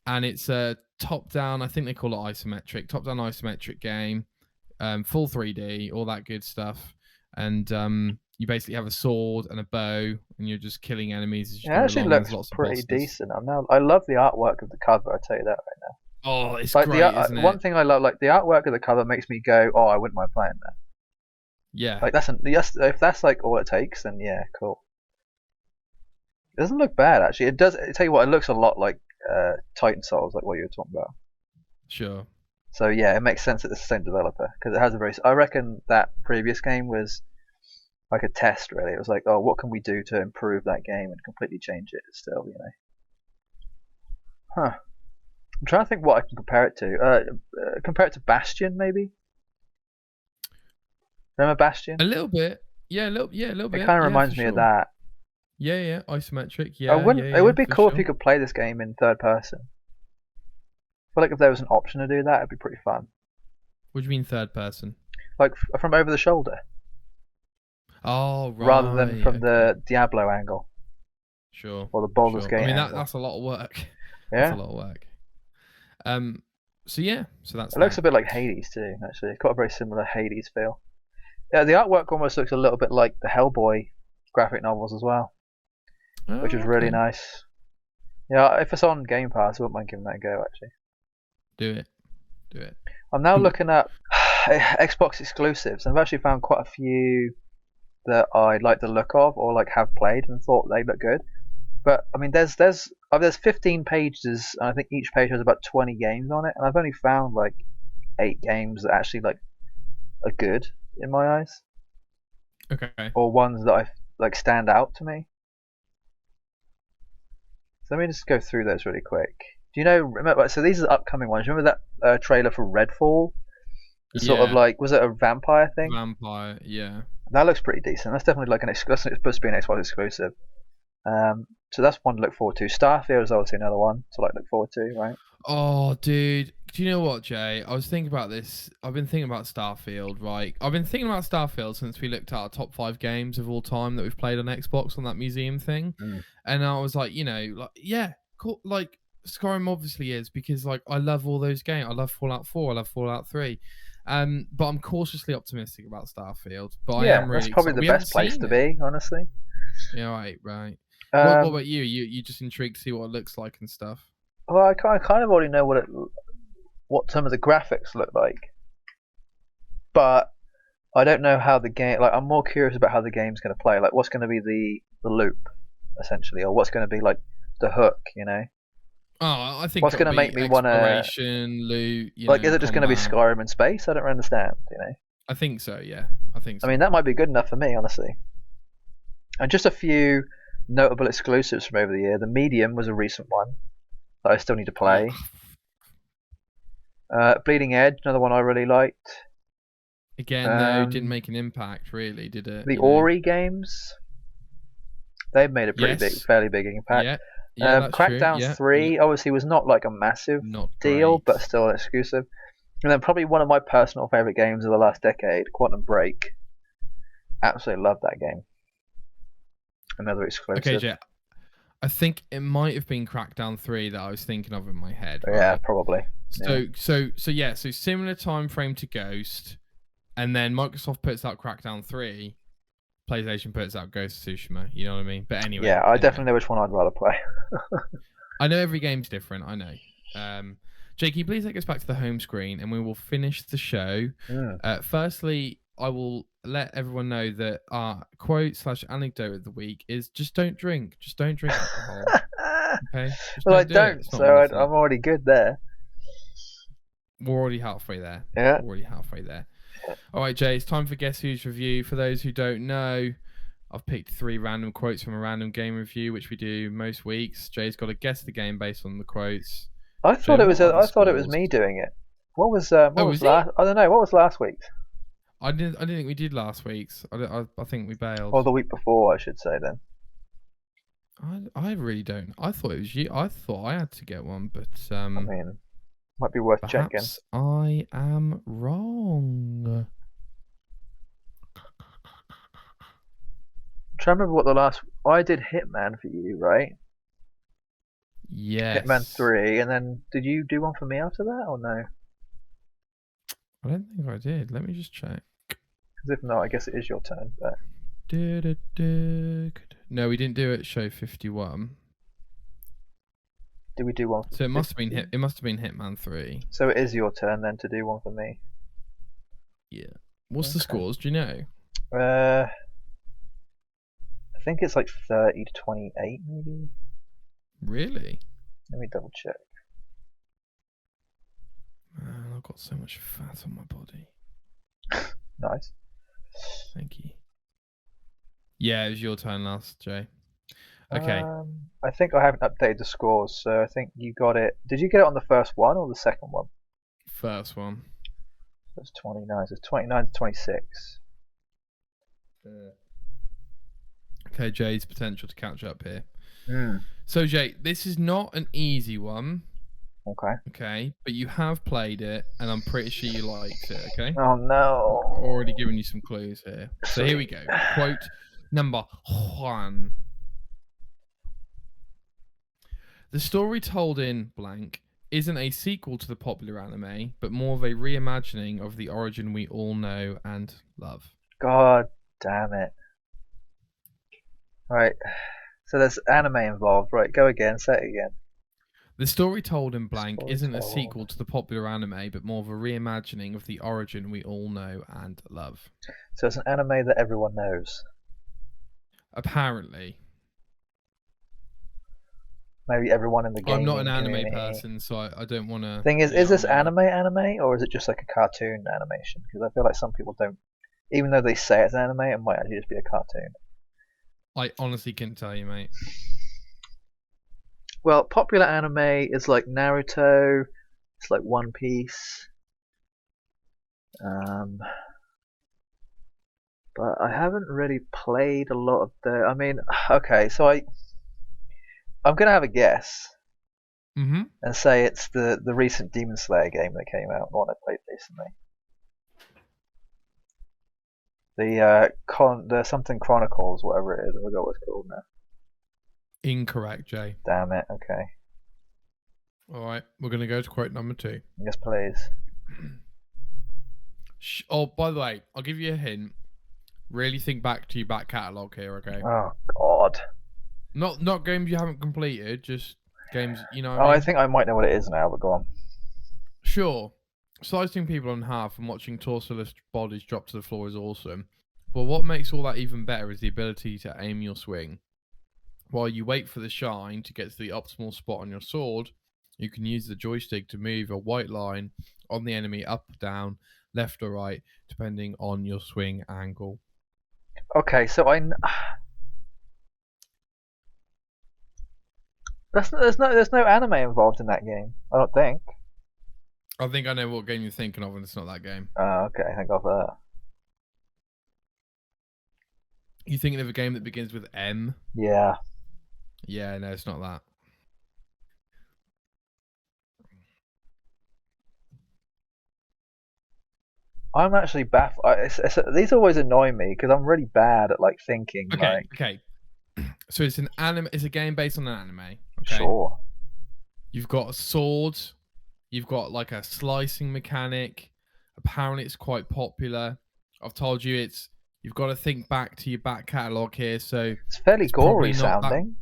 and it's a top-down. I think they call it isometric. Top-down isometric game, full 3D, all that good stuff, and you basically have a sword and a bow, and you're just killing enemies. As you it actually looks pretty decent. I love the artwork of the cover. I'll tell you that right now. Oh, it's like great, isn't it? One thing I love, like the artwork of the cover, makes me go, "Oh, I wouldn't mind playing that." Yeah. Like if that's like all it takes, then yeah, cool. It doesn't look bad actually. It does. I tell you what, it looks a lot like Titan Souls, like what you were talking about. Sure. So yeah, it makes sense that it's the same developer because it has a very. I reckon that previous game was like a test, really. It was like, oh, what can we do to improve that game and completely change it? Still, you know. Huh. I'm trying to think what I can compare it to. Compare it to Bastion, maybe. Remember Bastion? A little bit. Yeah, a little bit. It kind of reminds me of that. Yeah, isometric. Yeah, it would be cool if you could play this game in third person. I feel like if there was an option to do that, it'd be pretty fun. What do you mean third person? Like from over the shoulder. Oh, right. Rather than from the Diablo angle. Sure. Or the Baldur's Gate angle. That's a lot of work. Yeah. That's a lot of work. So that's. It looks a bit like Hades too. Actually, it's got a very similar Hades feel. Yeah, the artwork almost looks a little bit like the Hellboy graphic novels as well, which is really nice. Yeah, if it's on Game Pass, I wouldn't mind giving that a go. Actually, do it. I'm now looking at Xbox exclusives, and I've actually found quite a few that I like the look of, or like have played and thought they look good. But I mean, there's 15 pages, and I think each page has about 20 games on it, and I've only found like 8 games that actually like are good in my eyes. Okay. Or ones that I like stand out to me. So let me just go through those really quick. Do you know? Remember? So these are the upcoming ones. Remember that trailer for Redfall? Sort of like, was it a vampire thing? Vampire, yeah. That looks pretty decent. That's definitely like it's supposed to be an Xbox exclusive. So that's one to look forward to. Starfield is obviously another one to like look forward to, right? Oh, dude. Do you know what, Jay? I was thinking about this. I've been thinking about Starfield, right? I've been thinking about Starfield since we looked at our top 5 games of all time that we've played on Xbox on that museum thing. And I was like, yeah, cool. Like, Skyrim obviously is because like I love all those games. I love Fallout 4. I love Fallout 3. But I'm cautiously optimistic about Starfield. But I am really that's probably the best place to be, honestly. Yeah, right. What about you? You just intrigued to see what it looks like and stuff? Well, I kind of already know what some of the graphics look like, but I don't know how the game. Like, I'm more curious about how the game's going to play. Like, what's going to be the loop, essentially, or what's going to be like the hook, you know? Oh, I think what's going to make me want to exploration, loot. Like, is it just going to be Skyrim in space? I don't understand. I think so. Yeah, I think so. I mean, that might be good enough for me, honestly. And just a few notable exclusives from over the year. The Medium was a recent one that I still need to play. Bleeding Edge, another one I really liked. Again, though, didn't make an impact, really, did it? The Ori games, they've made a fairly big impact. Yeah, Crackdown 3 obviously was not like a massive deal, but still an exclusive. And then probably one of my personal favourite games of the last decade, Quantum Break. Absolutely love that game. Another exclusive. Okay, Jay. I think it might have been Crackdown 3 that I was thinking of in my head. Right? Yeah, probably. So similar time frame to Ghost, and then Microsoft puts out Crackdown 3, PlayStation puts out Ghost of Tsushima. You know what I mean? But anyway. Yeah, I definitely know which one I'd rather play. I know every game's different. I know. Jakey, please take us back to the home screen, and we will finish the show. Firstly, I will let everyone know that our quote/anecdote of the week is just don't drink. Just don't drink alcohol. Okay? Well, I don't, so I'm already good there. We're already halfway there. Yeah. We're already halfway there. All right, Jay, it's time for Guess Who's Review. For those who don't know, I've picked 3 random quotes from a random game review, which we do most weeks. Jay's got to guess the game based on the quotes. I thought it was me doing it. What was last? I don't know. What was last week's? I didn't think we did last week's. I think we bailed. Or the week before, I should say then. I really don't. I thought it was you. I thought I had to get one, but I mean, might be worth checking. Perhaps I am wrong. I'm trying to remember what the last. I did Hitman for you, right? Yes. Hitman 3, and then did you do one for me after that, or no? I don't think I did. Let me just check. Because if not, I guess it is your turn. But no, we didn't do it. Show 51. Did we do one? So it must have been It must have been Hitman 3. So it is your turn then to do one for me. Yeah. What's the scores? Do you know? I think it's like 30 to 28, maybe. Really? Let me double check. Man, I've got so much fat on my body. Nice. Thank you. Yeah, it was your turn last, Jay. Okay. I think I haven't updated the scores, so I think you got it. Did you get it on the first one or the second one? First one. So it's 29. So it's 29 to 26. Okay, Jay's potential to catch up here. Mm. So, Jay, this is not an easy one. Okay. Okay, but you have played it, and I'm pretty sure you liked it, okay? Oh, no. I've already given you some clues here. So here we go. Quote number 1. The story told in blank isn't a sequel to the popular anime, but more of a reimagining of the origin we all know and love. God damn it. Right. So there's anime involved. Right, go again. Say it again. The story told in blank isn't a sequel to the popular anime, but more of a reimagining of the origin we all know and love. So it's an anime that everyone knows. Apparently. Maybe everyone in the game. I'm not an anime person, so I don't want to. Thing is this anime, or is it just like a cartoon animation? Because I feel like some people don't, even though they say it's anime, it might actually just be a cartoon. I honestly couldn't tell you, mate. Well, popular anime is like Naruto, it's like One Piece. But I haven't really played a lot of the. I mean, okay, so I'm gonna have a guess. Mm-hmm. And say it's the recent Demon Slayer game that came out, the one I played recently. The something Chronicles, whatever it is, I forgot what it's called now. Incorrect, Jay. Damn it. Okay. All right, we're gonna go to quote number 2. Yes, please. Oh, by the way, I'll give you a hint. Really think back to your back catalogue here, okay? Oh God. Not games you haven't completed, just games you know. I think I might know what it is now, but go on. Sure. Slicing people in half and watching torso-less bodies drop to the floor is awesome, but what makes all that even better is the ability to aim your swing. While you wait for the shine to get to the optimal spot on your sword, You can use the joystick to move a white line on the enemy up, down, left or right, depending on your swing angle. Okay, so there's no anime involved in that game. I don't think. I think I know what game you're thinking of, and it's not that game. Oh, okay, thank God for that. You thinking of a game that begins with M? Yeah. Yeah, no, it's not that. I'm actually baffled. These always annoy me because I'm really bad at like thinking. Okay, okay. So it's an anime. It's a game based on an anime. Okay? Sure. You've got a sword. You've got like a slicing mechanic. Apparently, it's quite popular. I've told you it's. You've got to think back to your back catalogue here. So it's fairly gory sounding.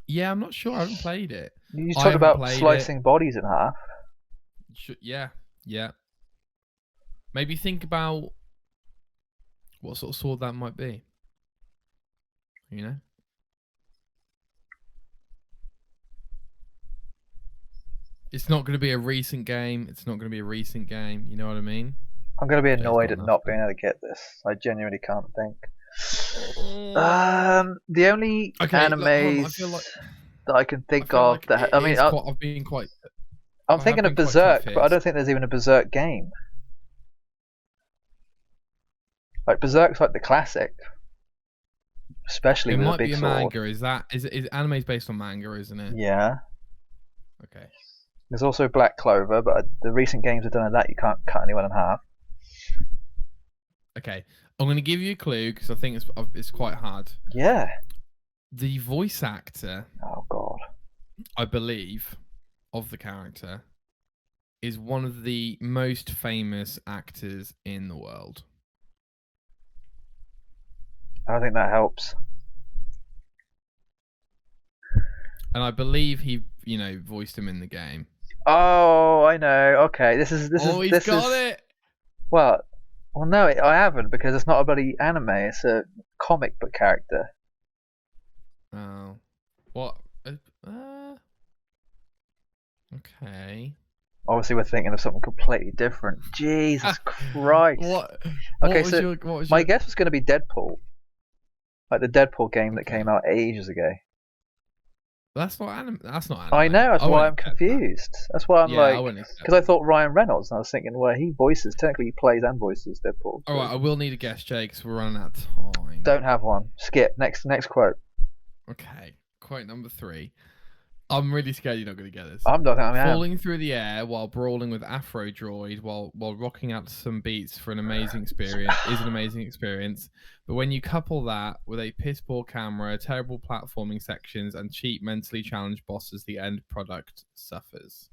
Yeah, I'm not sure. I haven't played it. You talked about slicing bodies in half. Yeah, yeah. Maybe think about what sort of sword that might be. You know? It's not going to be a recent game. It's not going to be a recent game. You know what I mean? I'm going to be annoyed at not being able to get this. I genuinely can't think. The only animes that I can think of that I've been quite. I'm thinking of Berserk, but I don't think there's even a Berserk game. Like Berserk's like the classic, especially with a big sword. It might be a manga. Is anime's based on manga, isn't it? Yeah. Okay. There's also Black Clover, but the recent games have done that. You can't cut anyone in half. Okay, I'm going to give you a clue because I think it's quite hard. Yeah. The voice actor. Oh God. I believe, of the character, is one of the most famous actors in the world. I don't think that helps. And I believe he, voiced him in the game. Oh, I know. Okay, this is. He's got it. Well, no, I haven't because it's not a bloody anime. It's a comic book character. Oh, what? Okay. Obviously, we're thinking of something completely different. Jesus Christ! What? Okay, my guess was going to be Deadpool, like the Deadpool game that came out ages ago. That's not anime. I know. That's why I'm confused. That's why I'm because I thought Ryan Reynolds, and I was thinking, well, he plays and voices Deadpool. All right, I will need a guess, Jay, because we're running out of time. Don't have one. Skip. Next quote. Okay, quote number 3. I'm really scared you're not going to get this. Falling through the air while brawling with Afro Droid while rocking out to some beats for an amazing experience is an amazing experience. But when you couple that with a piss poor camera, terrible platforming sections, and cheap mentally challenged bosses, the end product suffers.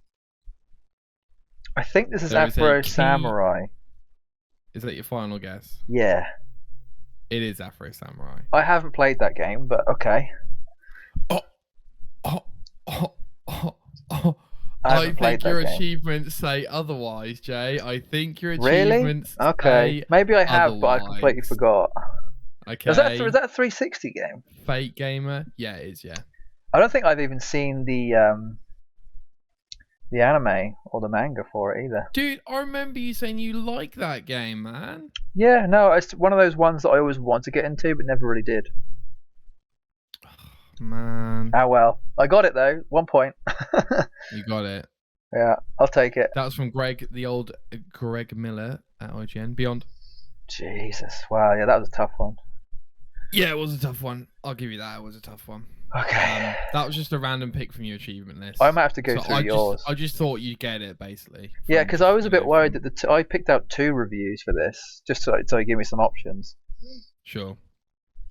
I think this is Afro Samurai. Is that your final guess? Yeah. It is Afro Samurai. I haven't played that game, but okay. I think your achievements say otherwise, Jay. I think your achievements say okay. Maybe I have, otherwise. But I completely forgot. Okay. Is that a 360 game? Fake gamer? Yeah, it is, yeah. I don't think I've even seen the anime or the manga for it either. Dude, I remember you saying you like that game, man. Yeah, no, it's one of those ones that I always want to get into, but never really did. Man. Ah well, I got it though. 1 point. You got it. Yeah, I'll take it. That was from the old Greg Miller at IGN. Beyond. Jesus, wow, yeah, that was a tough one. Yeah, it was a tough one. I'll give you that. It was a tough one. Okay. That was just a random pick from your achievement list. I might have to go through yours. I just thought you'd get it, basically. Yeah, because I was a bit worried that I picked out 2 reviews for this, just so you give me some options. Sure.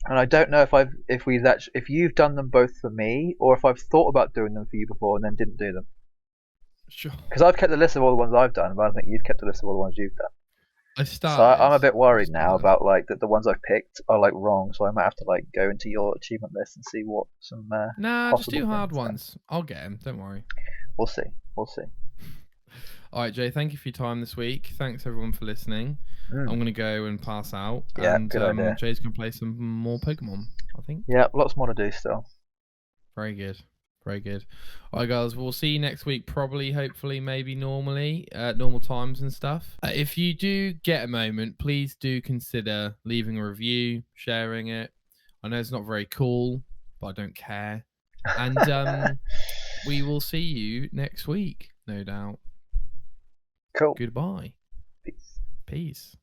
And I don't know if you've done them both for me, or if I've thought about doing them for you before and then didn't do them. Sure. Because I've kept a list of all the ones I've done, but I don't think you've kept a list of all the ones you've done. So I'm a bit worried now about that the ones I've picked are wrong, so I might have to go into your achievement list and see what some. Nah, just do hard ones. I'll get them. Don't worry. We'll see. All right, Jay. Thank you for your time this week. Thanks everyone for listening. I'm gonna go and pass out. Yeah, and good idea. Jay's gonna play some more Pokemon, I think. Yeah, lots more to do still. Very good. Very good. All right, guys. We'll see you next week. Probably, hopefully, maybe normally, normal times and stuff. If you do get a moment, please do consider leaving a review, sharing it. I know it's not very cool, but I don't care. And we will see you next week, no doubt. Cool. Goodbye. Peace. Peace.